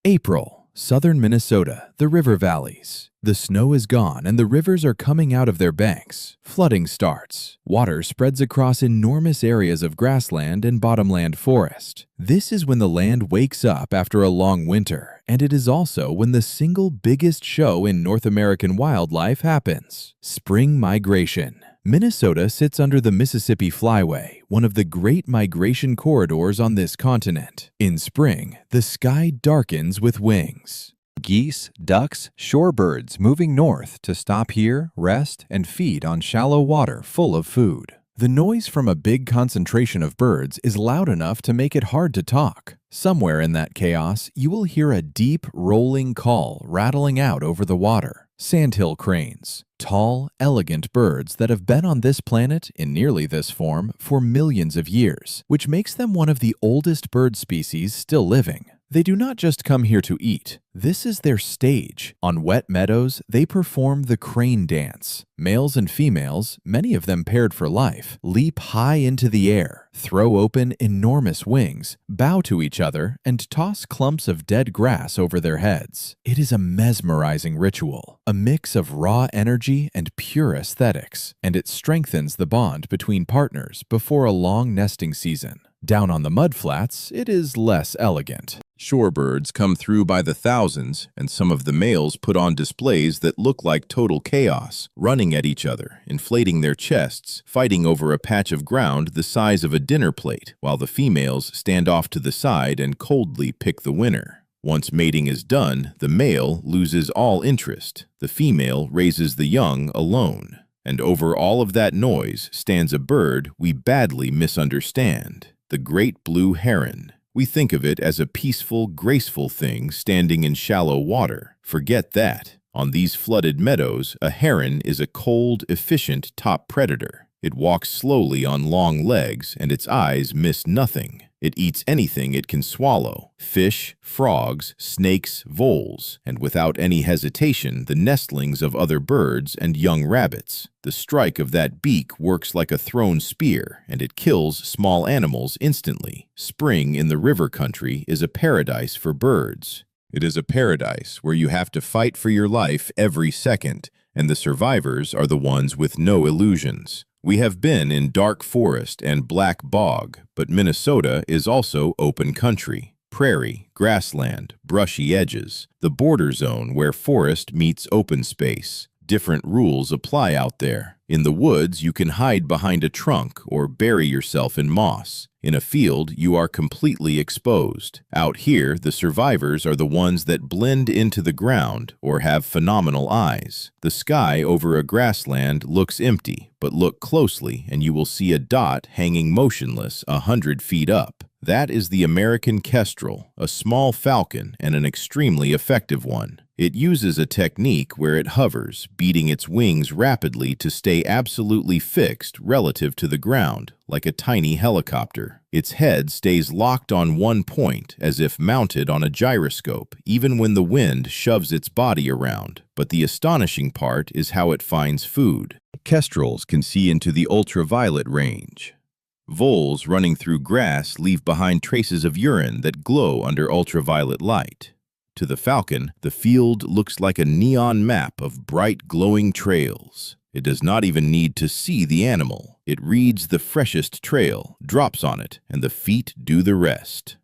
April, southern Minnesota, the river valleys. The snow is gone and the rivers are coming out of their banks. Flooding starts. Water spreads across enormous areas of grassland and bottomland forest. This is when the land wakes up after a long winter, and it is also when the single biggest show in North American wildlife happens: spring migration. Minnesota sits under the Mississippi Flyway, one of the great migration corridors on this continent. In spring, the sky darkens with wings. Geese, ducks, shorebirds moving north to stop here, rest, and feed on shallow water full of food. The noise from a big concentration of birds is loud enough to make it hard to talk. Somewhere in that chaos, you will hear a deep, rolling call rattling out over the water. Sandhill cranes, tall, elegant birds that have been on this planet in nearly this form for millions of years, which makes them one of the oldest bird species still living. They do not just come here to eat. This is their stage. On wet meadows, they perform the crane dance. Males and females, many of them paired for life, leap high into the air, throw open enormous wings, bow to each other, and toss clumps of dead grass over their heads. It is a mesmerizing ritual, a mix of raw energy and pure aesthetics, and it strengthens the bond between partners before a long nesting season. Down on the mudflats, it is less elegant. Shorebirds come through by the thousands, and some of the males put on displays that look like total chaos, running at each other, inflating their chests, fighting over a patch of ground the size of a dinner plate, while the females stand off to the side and coldly pick the winner. Once mating is done, the male loses all interest. The female raises the young alone. And over all of that noise stands a bird we badly misunderstand: the great blue heron. We think of it as a peaceful, graceful thing standing in shallow water. Forget that. On these flooded meadows, a heron is a cold, efficient top predator. It walks slowly on long legs, and its eyes miss nothing. It eats anything it can swallow: fish, frogs, snakes, voles, and without any hesitation, the nestlings of other birds and young rabbits. The strike of that beak works like a thrown spear, and it kills small animals instantly. Spring in the river country is a paradise for birds. It is a paradise where you have to fight for your life every second, and the survivors are the ones with no illusions. We have been in dark forest and black bog, but Minnesota is also open country. Prairie, grassland, brushy edges, the border zone where forest meets open space. Different rules apply out there, In the woods, you can hide behind a trunk or bury yourself in moss. In a field, you are completely exposed. Out here, the survivors are the ones that blend into the ground or have phenomenal eyes. The sky over a grassland looks empty, but look closely and you will see a dot hanging motionless 100 feet up. That is the American kestrel, a small falcon and an extremely effective one. It uses a technique where it hovers, beating its wings rapidly to stay absolutely fixed relative to the ground, like a tiny helicopter. Its head stays locked on one point, as if mounted on a gyroscope, even when the wind shoves its body around. But the astonishing part is how it finds food. Kestrels can see into the ultraviolet range. Voles running through grass leave behind traces of urine that glow under ultraviolet light. To the falcon, the field looks like a neon map of bright glowing trails. It does not even need to see the animal. It reads the freshest trail, drops on it, and the feet do the rest.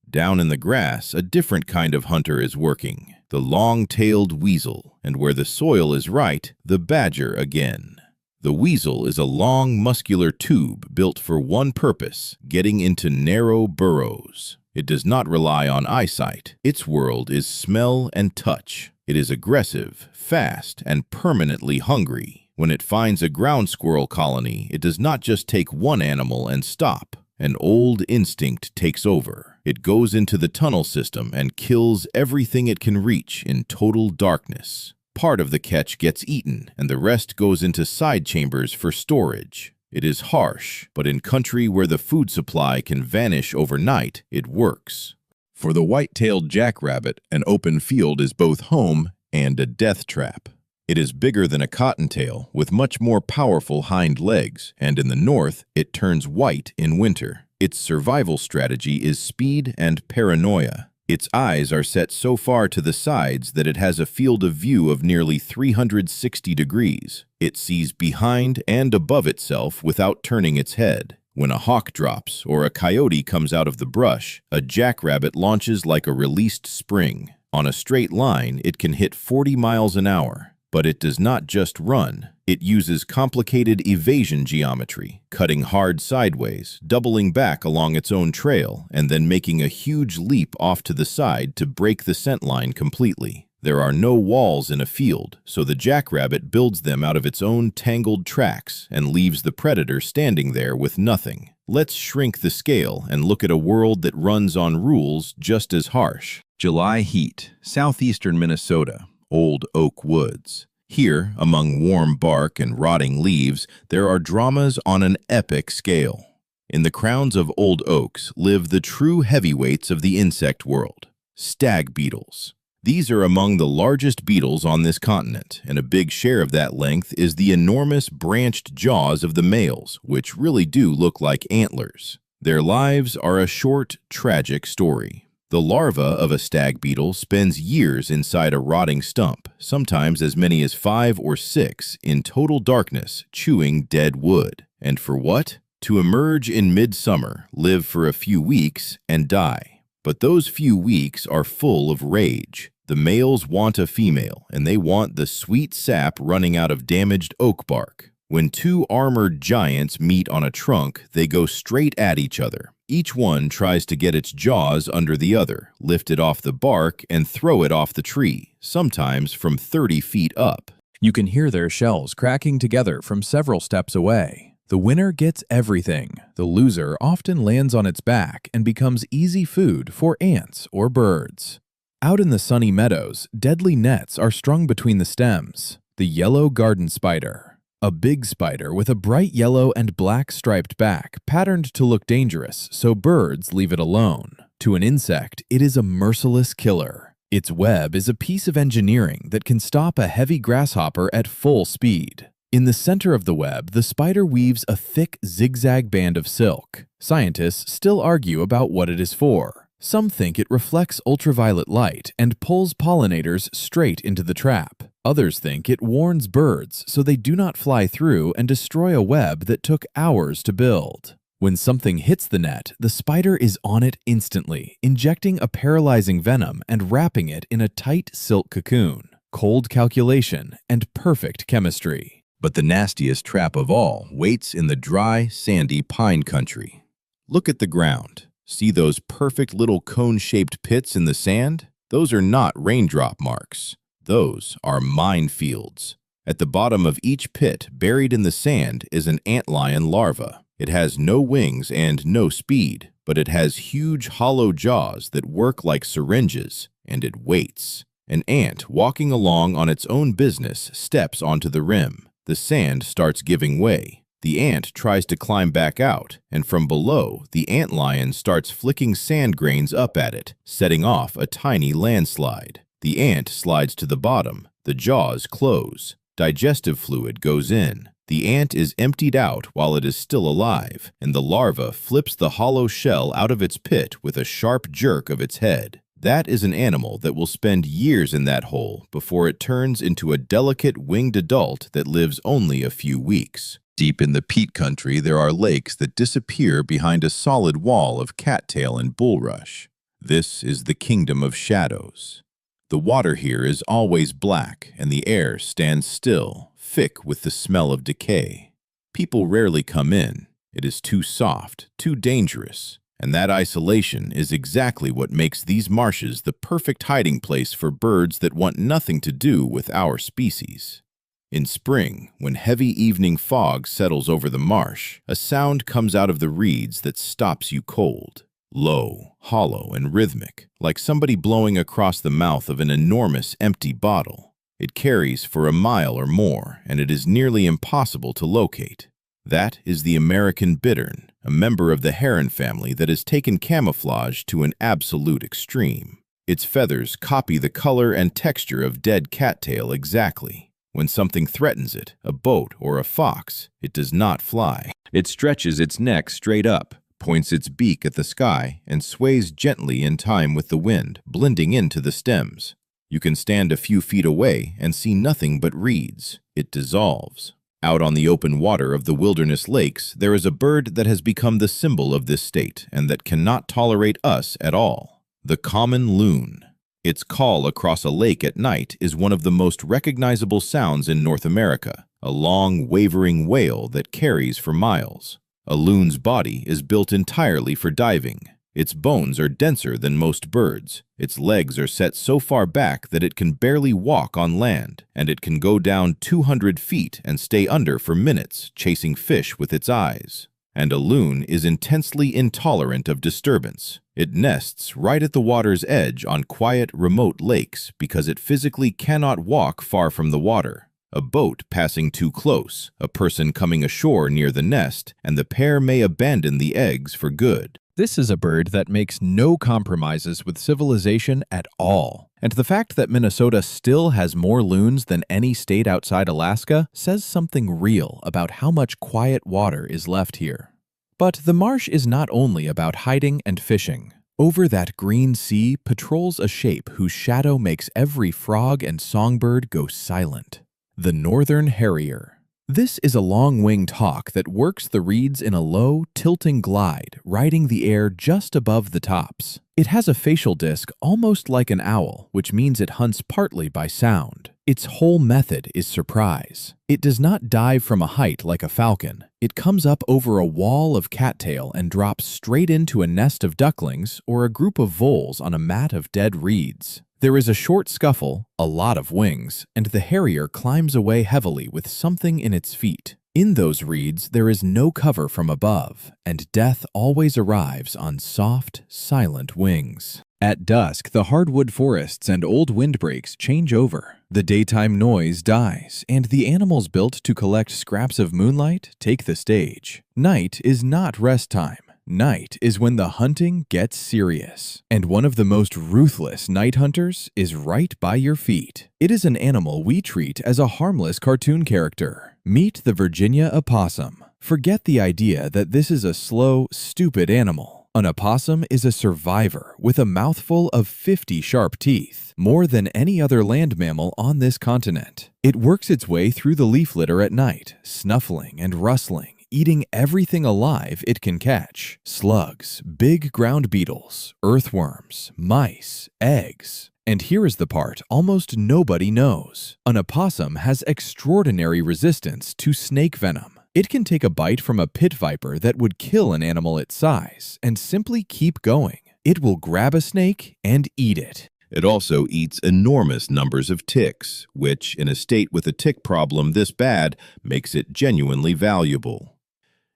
Down in the grass, a different kind of hunter is working, the long-tailed weasel, and where the soil is right, the badger again. The weasel is a long, muscular tube built for one purpose, getting into narrow burrows. It does not rely on eyesight. Its world is smell and touch. It is aggressive, fast, and permanently hungry. When it finds a ground squirrel colony, it does not just take one animal and stop. An old instinct takes over. It goes into the tunnel system and kills everything it can reach in total darkness. Part of the catch gets eaten, and the rest goes into side chambers for storage. It is harsh, but in country where the food supply can vanish overnight, it works. For the white-tailed jackrabbit, an open field is both home and a death trap. It is bigger than a cottontail, with much more powerful hind legs, and in the north, it turns white in winter. Its survival strategy is speed and paranoia. Its eyes are set so far to the sides that it has a field of view of nearly 360 degrees. It sees behind and above itself without turning its head. When a hawk drops or a coyote comes out of the brush, a jackrabbit launches like a released spring. On a straight line, it can hit 40 miles an hour. But it does not just run. It uses complicated evasion geometry, cutting hard sideways, doubling back along its own trail, and then making a huge leap off to the side to break the scent line completely. There are no walls in a field, so the jackrabbit builds them out of its own tangled tracks and leaves the predator standing there with nothing. Let's shrink the scale and look at a world that runs on rules just as harsh. July heat, southeastern Minnesota. Old oak woods. Here, among warm bark and rotting leaves, there are dramas on an epic scale. In the crowns of old oaks live the true heavyweights of the insect world, stag beetles. These are among the largest beetles on this continent, and a big share of that length is the enormous branched jaws of the males, which really do look like antlers. Their lives are a short, tragic story. The larva of a stag beetle spends years inside a rotting stump, sometimes as many as 5 or 6, in total darkness, chewing dead wood. And for what? To emerge in midsummer, live for a few weeks, and die. But those few weeks are full of rage. The males want a female, and they want the sweet sap running out of damaged oak bark. When two armored giants meet on a trunk, they go straight at each other. Each one tries to get its jaws under the other, lift it off the bark, and throw it off the tree, sometimes from 30 feet up. You can hear their shells cracking together from several steps away. The winner gets everything. The loser often lands on its back and becomes easy food for ants or birds. Out in the sunny meadows, deadly nets are strung between the stems. The yellow garden spider. A big spider with a bright yellow and black striped back, patterned to look dangerous, so birds leave it alone. To an insect, it is a merciless killer. Its web is a piece of engineering that can stop a heavy grasshopper at full speed. In the center of the web, the spider weaves a thick zigzag band of silk. Scientists still argue about what it is for. Some think it reflects ultraviolet light and pulls pollinators straight into the trap. Others think it warns birds so they do not fly through and destroy a web that took hours to build. When something hits the net, the spider is on it instantly, injecting a paralyzing venom and wrapping it in a tight silk cocoon. Cold calculation and perfect chemistry. But the nastiest trap of all waits in the dry, sandy pine country. Look at the ground. See those perfect little cone-shaped pits in the sand? Those are not raindrop marks. Those are minefields. At the bottom of each pit, buried in the sand, is an antlion larva. It has no wings and no speed, but it has huge hollow jaws that work like syringes, and it waits. An ant walking along on its own business steps onto the rim. The sand starts giving way. The ant tries to climb back out, and from below, the antlion starts flicking sand grains up at it, setting off a tiny landslide. The ant slides to the bottom. The jaws close. Digestive fluid goes in. The ant is emptied out while it is still alive, and the larva flips the hollow shell out of its pit with a sharp jerk of its head. That is an animal that will spend years in that hole before it turns into a delicate winged adult that lives only a few weeks. Deep in the peat country, there are lakes that disappear behind a solid wall of cattail and bulrush. This is the kingdom of shadows. The water here is always black, and the air stands still, thick with the smell of decay. People rarely come in. It is too soft, too dangerous, and that isolation is exactly what makes these marshes the perfect hiding place for birds that want nothing to do with our species. In spring, when heavy evening fog settles over the marsh, a sound comes out of the reeds that stops you cold. Low, hollow, and rhythmic, like somebody blowing across the mouth of an enormous empty bottle. It carries for a mile or more, and it is nearly impossible to locate. That is the American bittern, a member of the heron family that has taken camouflage to an absolute extreme. Its feathers copy the color and texture of dead cattail exactly. When something threatens it, a boat or a fox, it does not fly. It stretches its neck straight up, points its beak at the sky, and sways gently in time with the wind, blending into the stems. You can stand a few feet away and see nothing but reeds. It dissolves. Out on the open water of the wilderness lakes, there is a bird that has become the symbol of this state and that cannot tolerate us at all. The common loon. Its call across a lake at night is one of the most recognizable sounds in North America, a long, wavering wail that carries for miles. A loon's body is built entirely for diving. Its bones are denser than most birds. Its legs are set so far back that it can barely walk on land, and it can go down 200 feet and stay under for minutes, chasing fish with its eyes. And a loon is intensely intolerant of disturbance. It nests right at the water's edge on quiet, remote lakes because it physically cannot walk far from the water. A boat passing too close, a person coming ashore near the nest, and the pair may abandon the eggs for good. This is a bird that makes no compromises with civilization at all. And the fact that Minnesota still has more loons than any state outside Alaska says something real about how much quiet water is left here. But the marsh is not only about hiding and fishing. Over that green sea patrols a shape whose shadow makes every frog and songbird go silent. The northern harrier. This is a long-winged hawk that works the reeds in a low, tilting glide, riding the air just above the tops. It has a facial disc almost like an owl, which means it hunts partly by sound. Its whole method is surprise. It does not dive from a height like a falcon. It comes up over a wall of cattail and drops straight into a nest of ducklings or a group of voles on a mat of dead reeds. There is a short scuffle, a lot of wings, and the harrier climbs away heavily with something in its feet. In those reeds, there is no cover from above, and death always arrives on soft, silent wings. At dusk, the hardwood forests and old windbreaks change over. The daytime noise dies, and the animals built to collect scraps of moonlight take the stage. Night is not rest time. Night is when the hunting gets serious, and one of the most ruthless night hunters is right by your feet. It is an animal we treat as a harmless cartoon character. Meet the Virginia opossum. Forget the idea that this is a slow, stupid animal. An opossum is a survivor with a mouthful of 50 sharp teeth, more than any other land mammal on this continent. It works its way through the leaf litter at night, snuffling and rustling, eating everything alive it can catch. Slugs, big ground beetles, earthworms, mice, eggs. And here is the part almost nobody knows. An opossum has extraordinary resistance to snake venom. It can take a bite from a pit viper that would kill an animal its size and simply keep going. It will grab a snake and eat it. It also eats enormous numbers of ticks, which, in a state with a tick problem this bad, makes it genuinely valuable.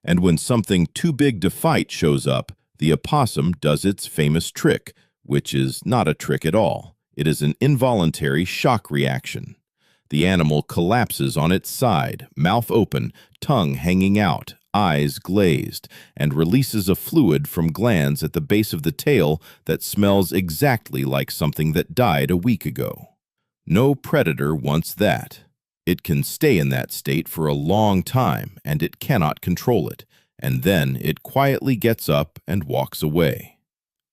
And when something too big to fight shows up, the opossum does its famous trick, which is not a trick at all. It is an involuntary shock reaction. The animal collapses on its side, mouth open, tongue hanging out, eyes glazed, and releases a fluid from glands at the base of the tail that smells exactly like something that died a week ago. No predator wants that. It can stay in that state for a long time, and it cannot control it, and then it quietly gets up and walks away.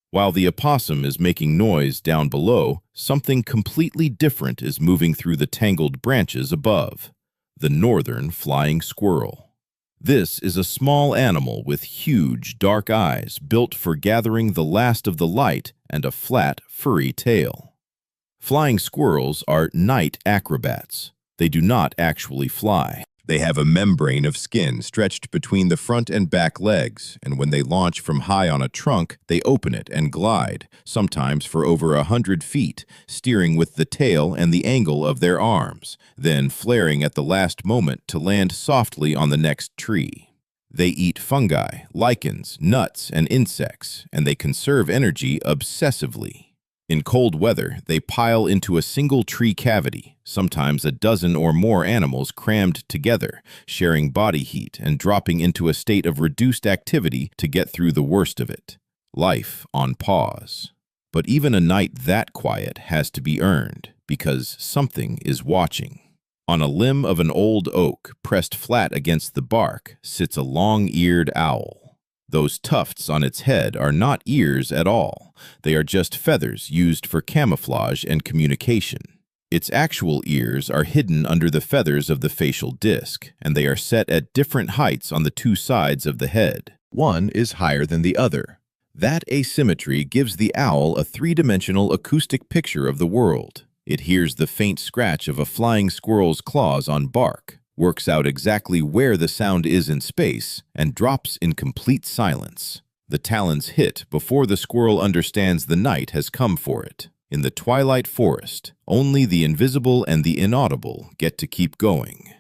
While the opossum is making noise down below, something completely different is moving through the tangled branches above: the northern flying squirrel. This is a small animal with huge, dark eyes built for gathering the last of the light and a flat, furry tail. Flying squirrels are night acrobats. They do not actually fly. They have a membrane of skin stretched between the front and back legs, and when they launch from high on a trunk, they open it and glide, sometimes for over 100 feet, steering with the tail and the angle of their arms, then flaring at the last moment to land softly on the next tree. They eat fungi, lichens, nuts, and insects, and they conserve energy obsessively. In cold weather, they pile into a single tree cavity, sometimes a dozen or more animals crammed together, sharing body heat and dropping into a state of reduced activity to get through the worst of it. Life on pause. But even a night that quiet has to be earned, because something is watching. On a limb of an old oak, pressed flat against the bark, sits a long-eared owl. Those tufts on its head are not ears at all. They are just feathers used for camouflage and communication. Its actual ears are hidden under the feathers of the facial disc, and they are set at different heights on the two sides of the head. One is higher than the other. That asymmetry gives the owl a three-dimensional acoustic picture of the world. It hears the faint scratch of a flying squirrel's claws on bark, works out exactly where the sound is in space, and drops in complete silence. The talons hit before the squirrel understands the night has come for it. In the twilight forest, only the invisible and the inaudible get to keep going.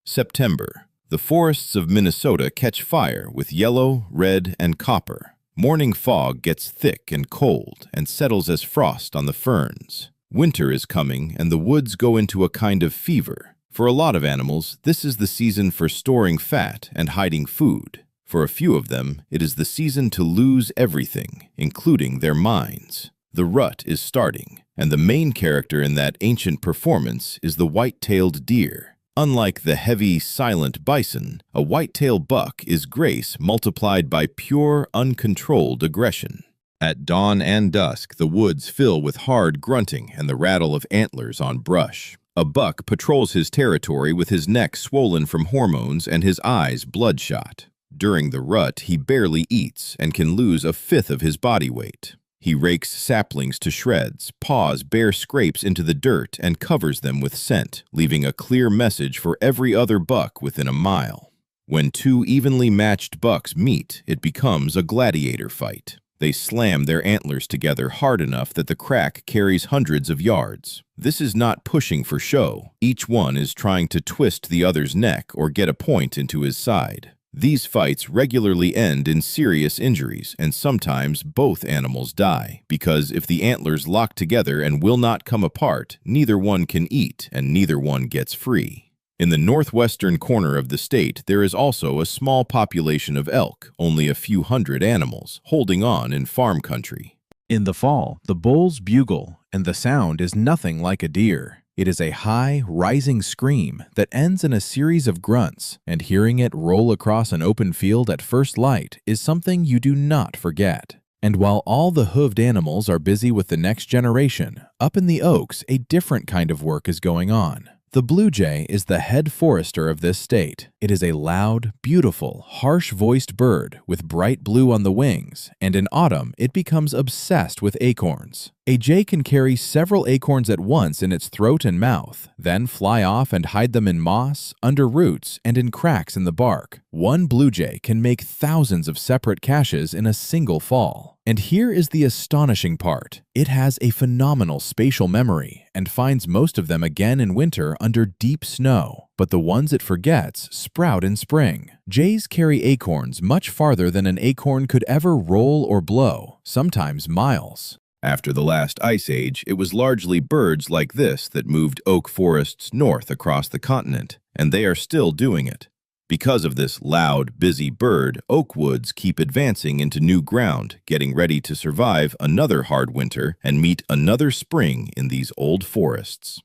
September. The forests of Minnesota catch fire with yellow, red, and copper. Morning fog gets thick and cold and settles as frost on the ferns. Winter is coming, and the woods go into a kind of fever. For a lot of animals, this is the season for storing fat and hiding food. For a few of them, it is the season to lose everything, including their minds. The rut is starting, and the main character in that ancient performance is the white-tailed deer. Unlike the heavy, silent bison, a white-tailed buck is grace multiplied by pure, uncontrolled aggression. At dawn and dusk, the woods fill with hard grunting and the rattle of antlers on brush. A buck patrols his territory with his neck swollen from hormones and his eyes bloodshot. During the rut, he barely eats and can lose a fifth of his body weight. He rakes saplings to shreds, paws bare scrapes into the dirt, and covers them with scent, leaving a clear message for every other buck within a mile. When two evenly matched bucks meet, it becomes a gladiator fight. They slam their antlers together hard enough that the crack carries hundreds of yards. This is not pushing for show. Each one is trying to twist the other's neck or get a point into his side. These fights regularly end in serious injuries, and sometimes both animals die, because if the antlers lock together and will not come apart, neither one can eat and neither one gets free. In the northwestern corner of the state, there is also a small population of elk, only a few hundred animals, holding on in farm country. In the fall, the bulls bugle, and the sound is nothing like a deer. It is a high, rising scream that ends in a series of grunts, and hearing it roll across an open field at first light is something you do not forget. And while all the hooved animals are busy with the next generation, up in the oaks, a different kind of work is going on. The blue jay is the head forester of this state. It is a loud, beautiful, harsh-voiced bird with bright blue on the wings, and in autumn it becomes obsessed with acorns. A jay can carry several acorns at once in its throat and mouth, then fly off and hide them in moss, under roots, and in cracks in the bark. One blue jay can make thousands of separate caches in a single fall. And here is the astonishing part. It has a phenomenal spatial memory and finds most of them again in winter under deep snow. But the ones it forgets sprout in spring. Jays carry acorns much farther than an acorn could ever roll or blow, sometimes miles. After the last ice age, it was largely birds like this that moved oak forests north across the continent, and they are still doing it. Because of this loud, busy bird, oak woods keep advancing into new ground, getting ready to survive another hard winter and meet another spring in these old forests.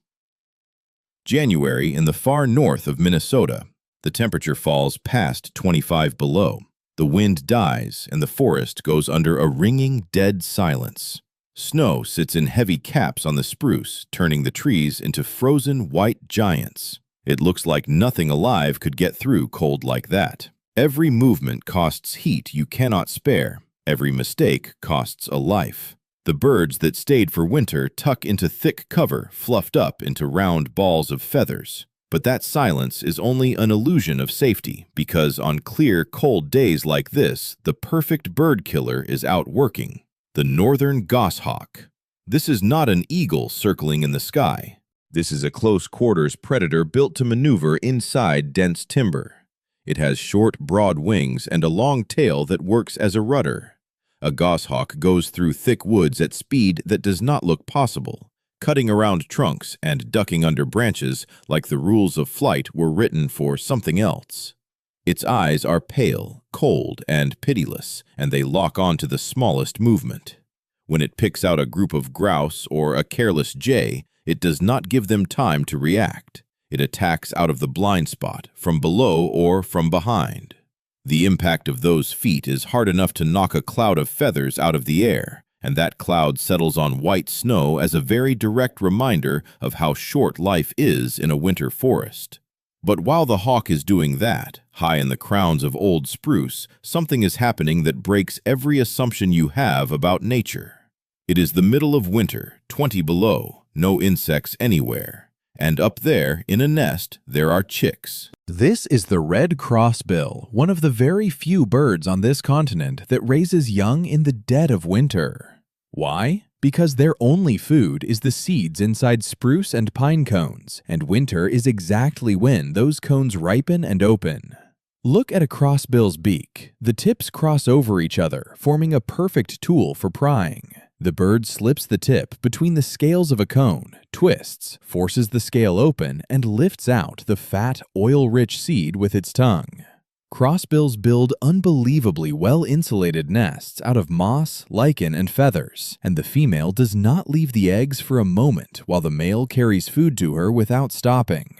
January in the far north of Minnesota. The temperature falls past 25 below. The wind dies, and the forest goes under a ringing, dead silence. Snow sits in heavy caps on the spruce, turning the trees into frozen white giants. It looks like nothing alive could get through cold like that. Every movement costs heat you cannot spare. Every mistake costs a life. The birds that stayed for winter tuck into thick cover, fluffed up into round balls of feathers. But that silence is only an illusion of safety, because on clear, cold days like this, the perfect bird killer is out working. The northern goshawk. This is not an eagle circling in the sky. This is a close-quarters predator built to maneuver inside dense timber. It has short, broad wings and a long tail that works as a rudder. A goshawk goes through thick woods at speed that does not look possible, cutting around trunks and ducking under branches like the rules of flight were written for something else. Its eyes are pale, cold, and pitiless, and they lock on to the smallest movement. When it picks out a group of grouse or a careless jay, it does not give them time to react. It attacks out of the blind spot, from below or from behind. The impact of those feet is hard enough to knock a cloud of feathers out of the air, and that cloud settles on white snow as a very direct reminder of how short life is in a winter forest. But while the hawk is doing that, high in the crowns of old spruce, something is happening that breaks every assumption you have about nature. It is the middle of winter, 20 below, no insects anywhere. And up there, in a nest, there are chicks. This is the red crossbill, one of the very few birds on this continent that raises young in the dead of winter. Why? Because their only food is the seeds inside spruce and pine cones, and winter is exactly when those cones ripen and open. Look at a crossbill's beak. The tips cross over each other, forming a perfect tool for prying. The bird slips the tip between the scales of a cone, twists, forces the scale open, and lifts out the fat, oil-rich seed with its tongue. Crossbills build unbelievably well-insulated nests out of moss, lichen, and feathers, and the female does not leave the eggs for a moment while the male carries food to her without stopping.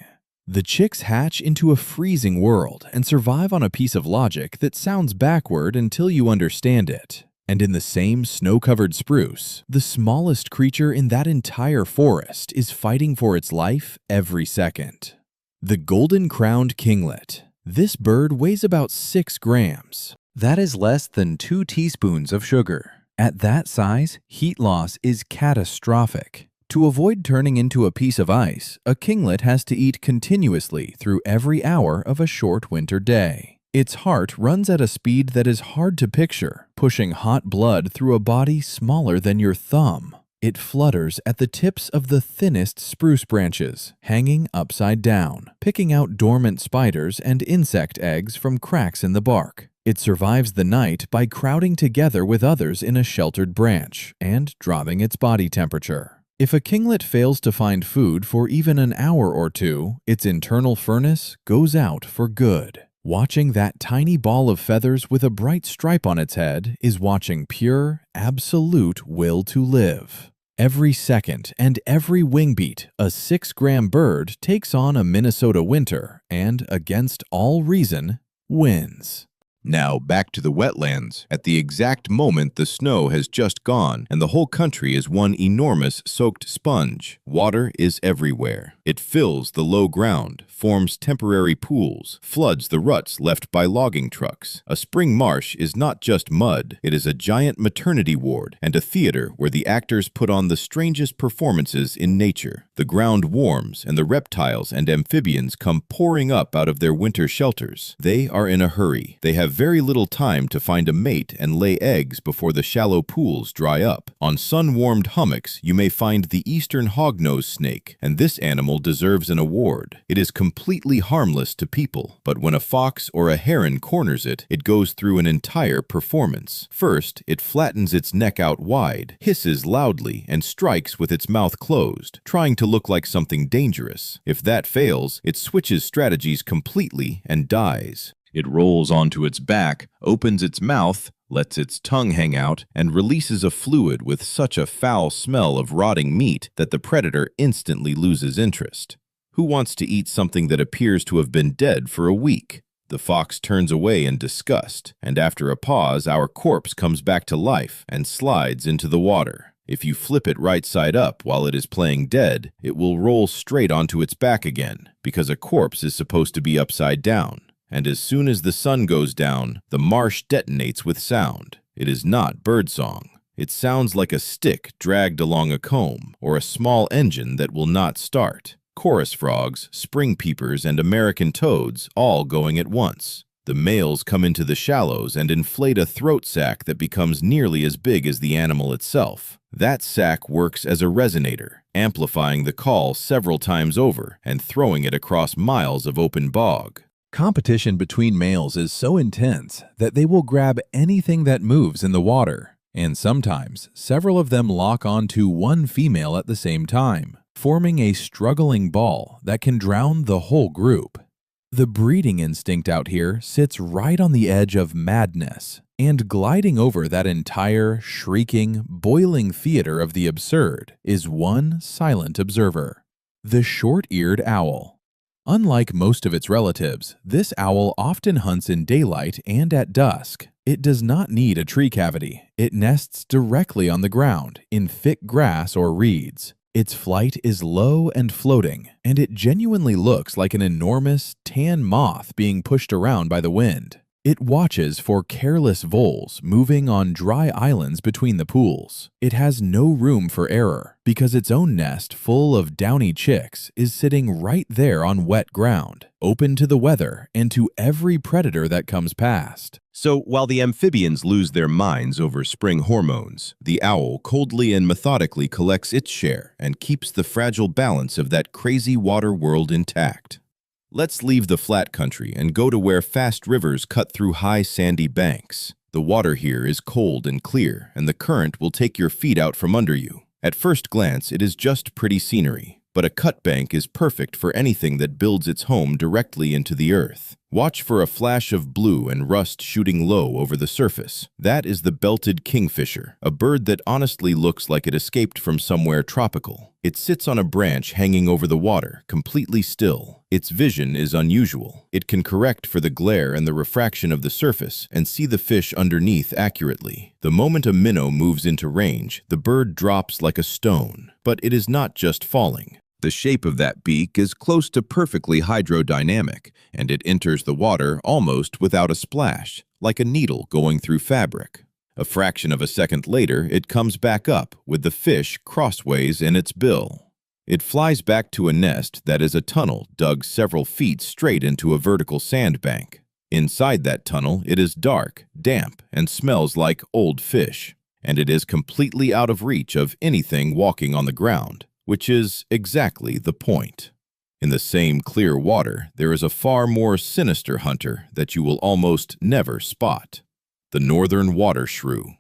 The chicks hatch into a freezing world and survive on a piece of logic that sounds backward until you understand it. And in the same snow-covered spruce, the smallest creature in that entire forest is fighting for its life every second. The golden-crowned kinglet. This bird weighs about 6 grams. That is less than 2 teaspoons of sugar. At that size, heat loss is catastrophic. To avoid turning into a piece of ice, a kinglet has to eat continuously through every hour of a short winter day. Its heart runs at a speed that is hard to picture, pushing hot blood through a body smaller than your thumb. It flutters at the tips of the thinnest spruce branches, hanging upside down, picking out dormant spiders and insect eggs from cracks in the bark. It survives the night by crowding together with others in a sheltered branch and dropping its body temperature. If a kinglet fails to find food for even an hour or two, its internal furnace goes out for good. Watching that tiny ball of feathers with a bright stripe on its head is watching pure, absolute will to live. Every second and every wing beat, a 6-gram bird takes on a Minnesota winter and, against all reason, wins. Now back to the wetlands. At the exact moment the snow has just gone and the whole country is one enormous soaked sponge. Water is everywhere. It fills the low ground, forms temporary pools, floods the ruts left by logging trucks. A spring marsh is not just mud, it is a giant maternity ward and a theater where the actors put on the strangest performances in nature. The ground warms and the reptiles and amphibians come pouring up out of their winter shelters. They are in a hurry. They have very little time to find a mate and lay eggs before the shallow pools dry up. On sun-warmed hummocks, you may find the eastern hognose snake, and this animal deserves an award. It is completely harmless to people, but when a fox or a heron corners it, it goes through an entire performance. First, it flattens its neck out wide, hisses loudly, and strikes with its mouth closed, trying to look like something dangerous. If that fails, it switches strategies completely and dies. It rolls onto its back, opens its mouth, lets its tongue hang out, and releases a fluid with such a foul smell of rotting meat that the predator instantly loses interest. Who wants to eat something that appears to have been dead for a week? The fox turns away in disgust, and after a pause, our corpse comes back to life and slides into the water. If you flip it right side up while it is playing dead, it will roll straight onto its back again, because a corpse is supposed to be upside down. And as soon as the sun goes down, the marsh detonates with sound. It is not birdsong. It sounds like a stick dragged along a comb, or a small engine that will not start. Chorus frogs, spring peepers, and American toads all going at once. The males come into the shallows and inflate a throat sac that becomes nearly as big as the animal itself. That sac works as a resonator, amplifying the call several times over and throwing it across miles of open bog. Competition between males is so intense that they will grab anything that moves in the water, and sometimes several of them lock onto one female at the same time, forming a struggling ball that can drown the whole group. The breeding instinct out here sits right on the edge of madness, and gliding over that entire, shrieking, boiling theater of the absurd is one silent observer: the short-eared owl. Unlike most of its relatives, this owl often hunts in daylight and at dusk. It does not need a tree cavity. It nests directly on the ground, in thick grass or reeds. Its flight is low and floating, and it genuinely looks like an enormous, tan moth being pushed around by the wind. It watches for careless voles moving on dry islands between the pools. It has no room for error, because its own nest full of downy chicks is sitting right there on wet ground, open to the weather and to every predator that comes past. So while the amphibians lose their minds over spring hormones, the owl coldly and methodically collects its share and keeps the fragile balance of that crazy water world intact. Let's leave the flat country and go to where fast rivers cut through high sandy banks. The water here is cold and clear, and the current will take your feet out from under you. At first glance, it is just pretty scenery, but a cut bank is perfect for anything that builds its home directly into the earth. Watch for a flash of blue and rust shooting low over the surface. That is the belted kingfisher, a bird that honestly looks like it escaped from somewhere tropical. It sits on a branch hanging over the water, completely still. Its vision is unusual. It can correct for the glare and the refraction of the surface and see the fish underneath accurately. The moment a minnow moves into range, the bird drops like a stone. But it is not just falling. The shape of that beak is close to perfectly hydrodynamic, and it enters the water almost without a splash, like a needle going through fabric. A fraction of a second later, it comes back up with the fish crossways in its bill. It flies back to a nest that is a tunnel dug several feet straight into a vertical sandbank. Inside that tunnel, it is dark, damp, and smells like old fish, and it is completely out of reach of anything walking on the ground, which is exactly the point. In the same clear water, there is a far more sinister hunter that you will almost never spot: the northern water shrew.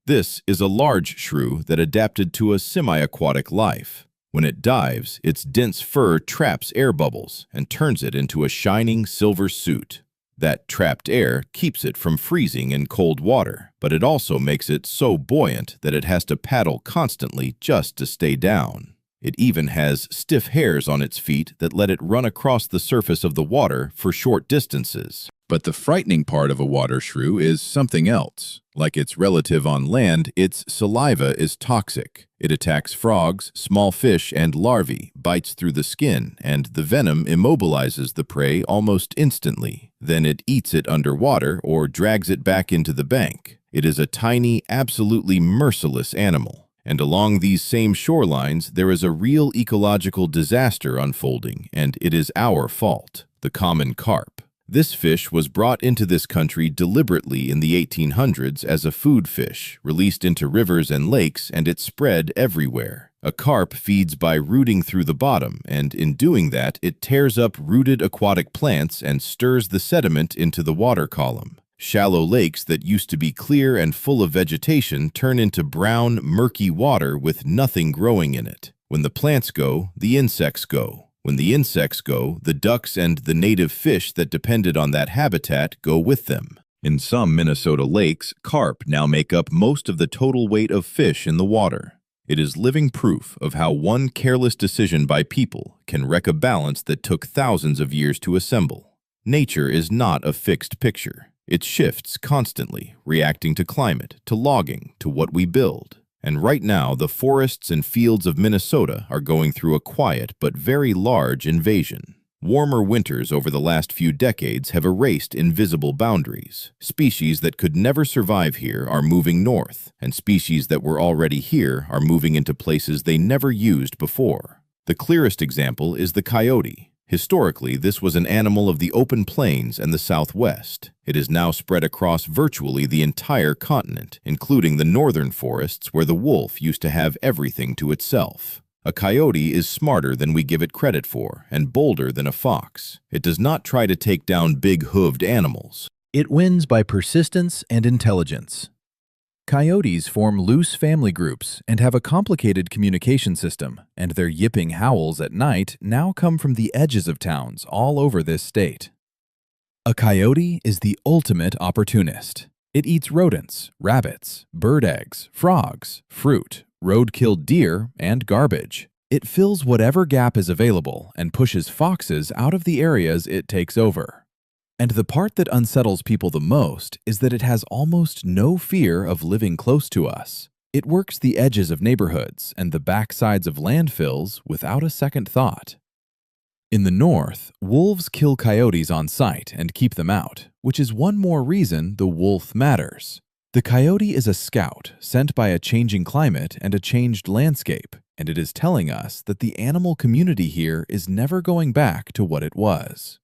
This is a large shrew that adapted to a semi-aquatic life. When it dives, its dense fur traps air bubbles and turns it into a shining silver suit. That trapped air keeps it from freezing in cold water, but it also makes it so buoyant that it has to paddle constantly just to stay down. It even has stiff hairs on its feet that let it run across the surface of the water for short distances. But the frightening part of a water shrew is something else. Like its relative on land, its saliva is toxic. It attacks frogs, small fish, and larvae, bites through the skin, and the venom immobilizes the prey almost instantly. Then it eats it underwater or drags it back into the bank. It is a tiny, absolutely merciless animal. And along these same shorelines, there is a real ecological disaster unfolding, and it is our fault: the common carp. This fish was brought into this country deliberately in the 1800s as a food fish, released into rivers and lakes, and it spread everywhere. A carp feeds by rooting through the bottom, and in doing that, it tears up rooted aquatic plants and stirs the sediment into the water column. Shallow lakes that used to be clear and full of vegetation turn into brown, murky water with nothing growing in it. When the plants go, the insects go. When the insects go, the ducks and the native fish that depended on that habitat go with them. In some Minnesota lakes, carp now make up most of the total weight of fish in the water. It is living proof of how one careless decision by people can wreck a balance that took thousands of years to assemble. Nature is not a fixed picture. It shifts constantly, reacting to climate, to logging, to what we build. And right now, the forests and fields of Minnesota are going through a quiet but very large invasion. Warmer winters over the last few decades have erased invisible boundaries. Species that could never survive here are moving north, and species that were already here are moving into places they never used before. The clearest example is the coyote. Historically, this was an animal of the open plains and the Southwest. It is now spread across virtually the entire continent, including the northern forests where the wolf used to have everything to itself. A coyote is smarter than we give it credit for, and bolder than a fox. It does not try to take down big-hooved animals. It wins by persistence and intelligence. Coyotes form loose family groups and have a complicated communication system, and their yipping howls at night now come from the edges of towns all over this state. A coyote is the ultimate opportunist. It eats rodents, rabbits, bird eggs, frogs, fruit, road-killed deer, and garbage. It fills whatever gap is available and pushes foxes out of the areas it takes over. And the part that unsettles people the most is that it has almost no fear of living close to us. It works the edges of neighborhoods and the backsides of landfills without a second thought. In the north, wolves kill coyotes on sight and keep them out, which is one more reason the wolf matters. The coyote is a scout sent by a changing climate and a changed landscape, and it is telling us that the animal community here is never going back to what it was.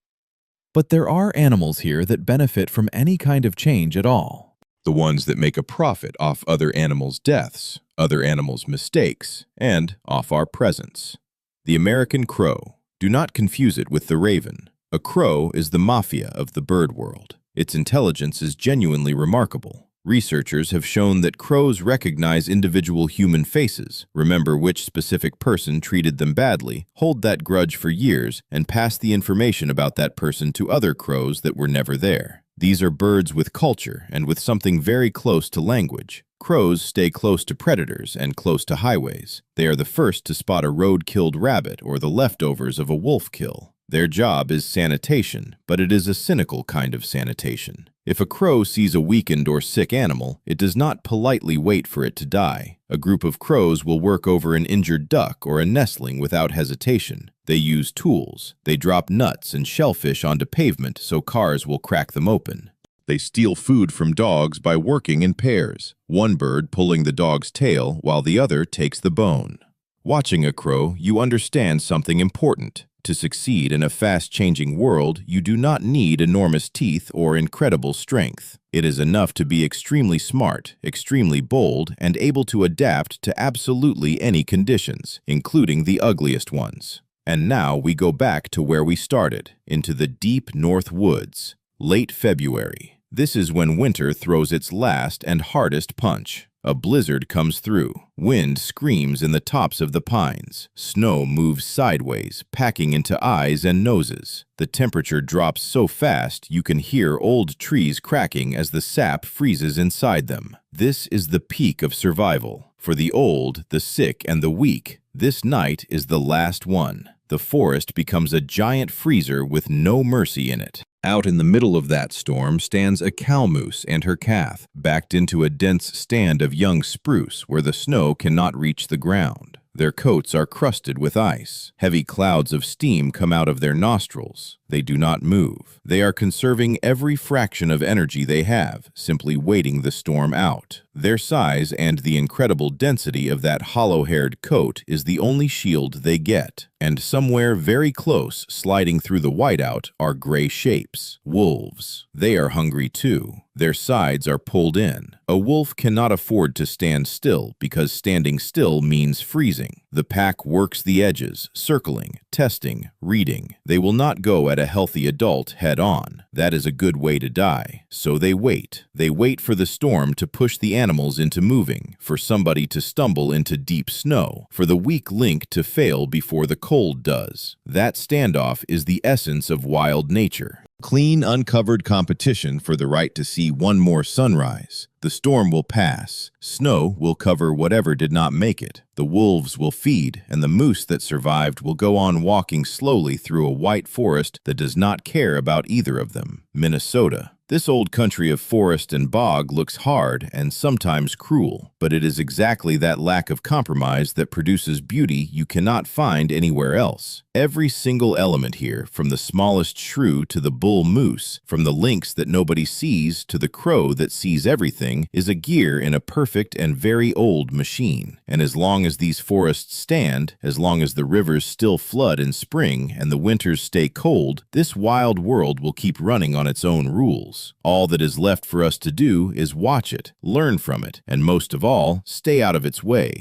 But there are animals here that benefit from any kind of change at all. The ones that make a profit off other animals' deaths, other animals' mistakes, and off our presence. The American crow. Do not confuse it with the raven. A crow is the mafia of the bird world. Its intelligence is genuinely remarkable. Researchers have shown that crows recognize individual human faces, remember which specific person treated them badly, hold that grudge for years, and pass the information about that person to other crows that were never there. These are birds with culture and with something very close to language. Crows stay close to predators and close to highways. They are the first to spot a road-killed rabbit or the leftovers of a wolf kill. Their job is sanitation, but it is a cynical kind of sanitation. If a crow sees a weakened or sick animal, it does not politely wait for it to die. A group of crows will work over an injured duck or a nestling without hesitation. They use tools. They drop nuts and shellfish onto pavement so cars will crack them open. They steal food from dogs by working in pairs, one bird pulling the dog's tail while the other takes the bone. Watching a crow, you understand something important. To succeed in a fast-changing world, you do not need enormous teeth or incredible strength. It is enough to be extremely smart, extremely bold, and able to adapt to absolutely any conditions, including the ugliest ones. And now we go back to where we started, into the deep north woods. Late February. This is when winter throws its last and hardest punch. A blizzard comes through. Wind screams in the tops of the pines. Snow moves sideways, packing into eyes and noses. The temperature drops so fast you can hear old trees cracking as the sap freezes inside them. This is the peak of survival. For the old, the sick, and the weak, this night is the last one. the forest becomes a giant freezer with no mercy in it. Out in the middle of that storm stands a cow moose and her calf, backed into a dense stand of young spruce where the snow cannot reach the ground. Their coats are crusted with ice. Heavy clouds of steam come out of their nostrils. They do not move. They are conserving every fraction of energy they have, simply waiting the storm out. Their size and the incredible density of that hollow-haired coat is the only shield they get. And somewhere very close, sliding through the whiteout, are gray shapes. Wolves. They are hungry too. Their sides are pulled in. A wolf cannot afford to stand still because standing still means freezing. The pack works the edges, circling, testing, reading. They will not go at a healthy adult head on. That is a good way to die. So they wait. They wait for the storm to push the animals into moving, for somebody to stumble into deep snow, for the weak link to fail before the cold does. That standoff is the essence of wild nature. Clean, uncovered competition for the right to see one more sunrise. The storm will pass. Snow will cover whatever did not make it. The wolves will feed, and the moose that survived will go on walking slowly through a white forest that does not care about either of them. Minnesota. This old country of forest and bog looks hard and sometimes cruel, but it is exactly that lack of compromise that produces beauty you cannot find anywhere else. Every single element here, from the smallest shrew to the bull moose, from the lynx that nobody sees to the crow that sees everything, is a gear in a perfect and very old machine. And as long as these forests stand, as long as the rivers still flood in spring and the winters stay cold, this wild world will keep running on its own rules. All that is left for us to do is watch it, learn from it, and most of all, stay out of its way.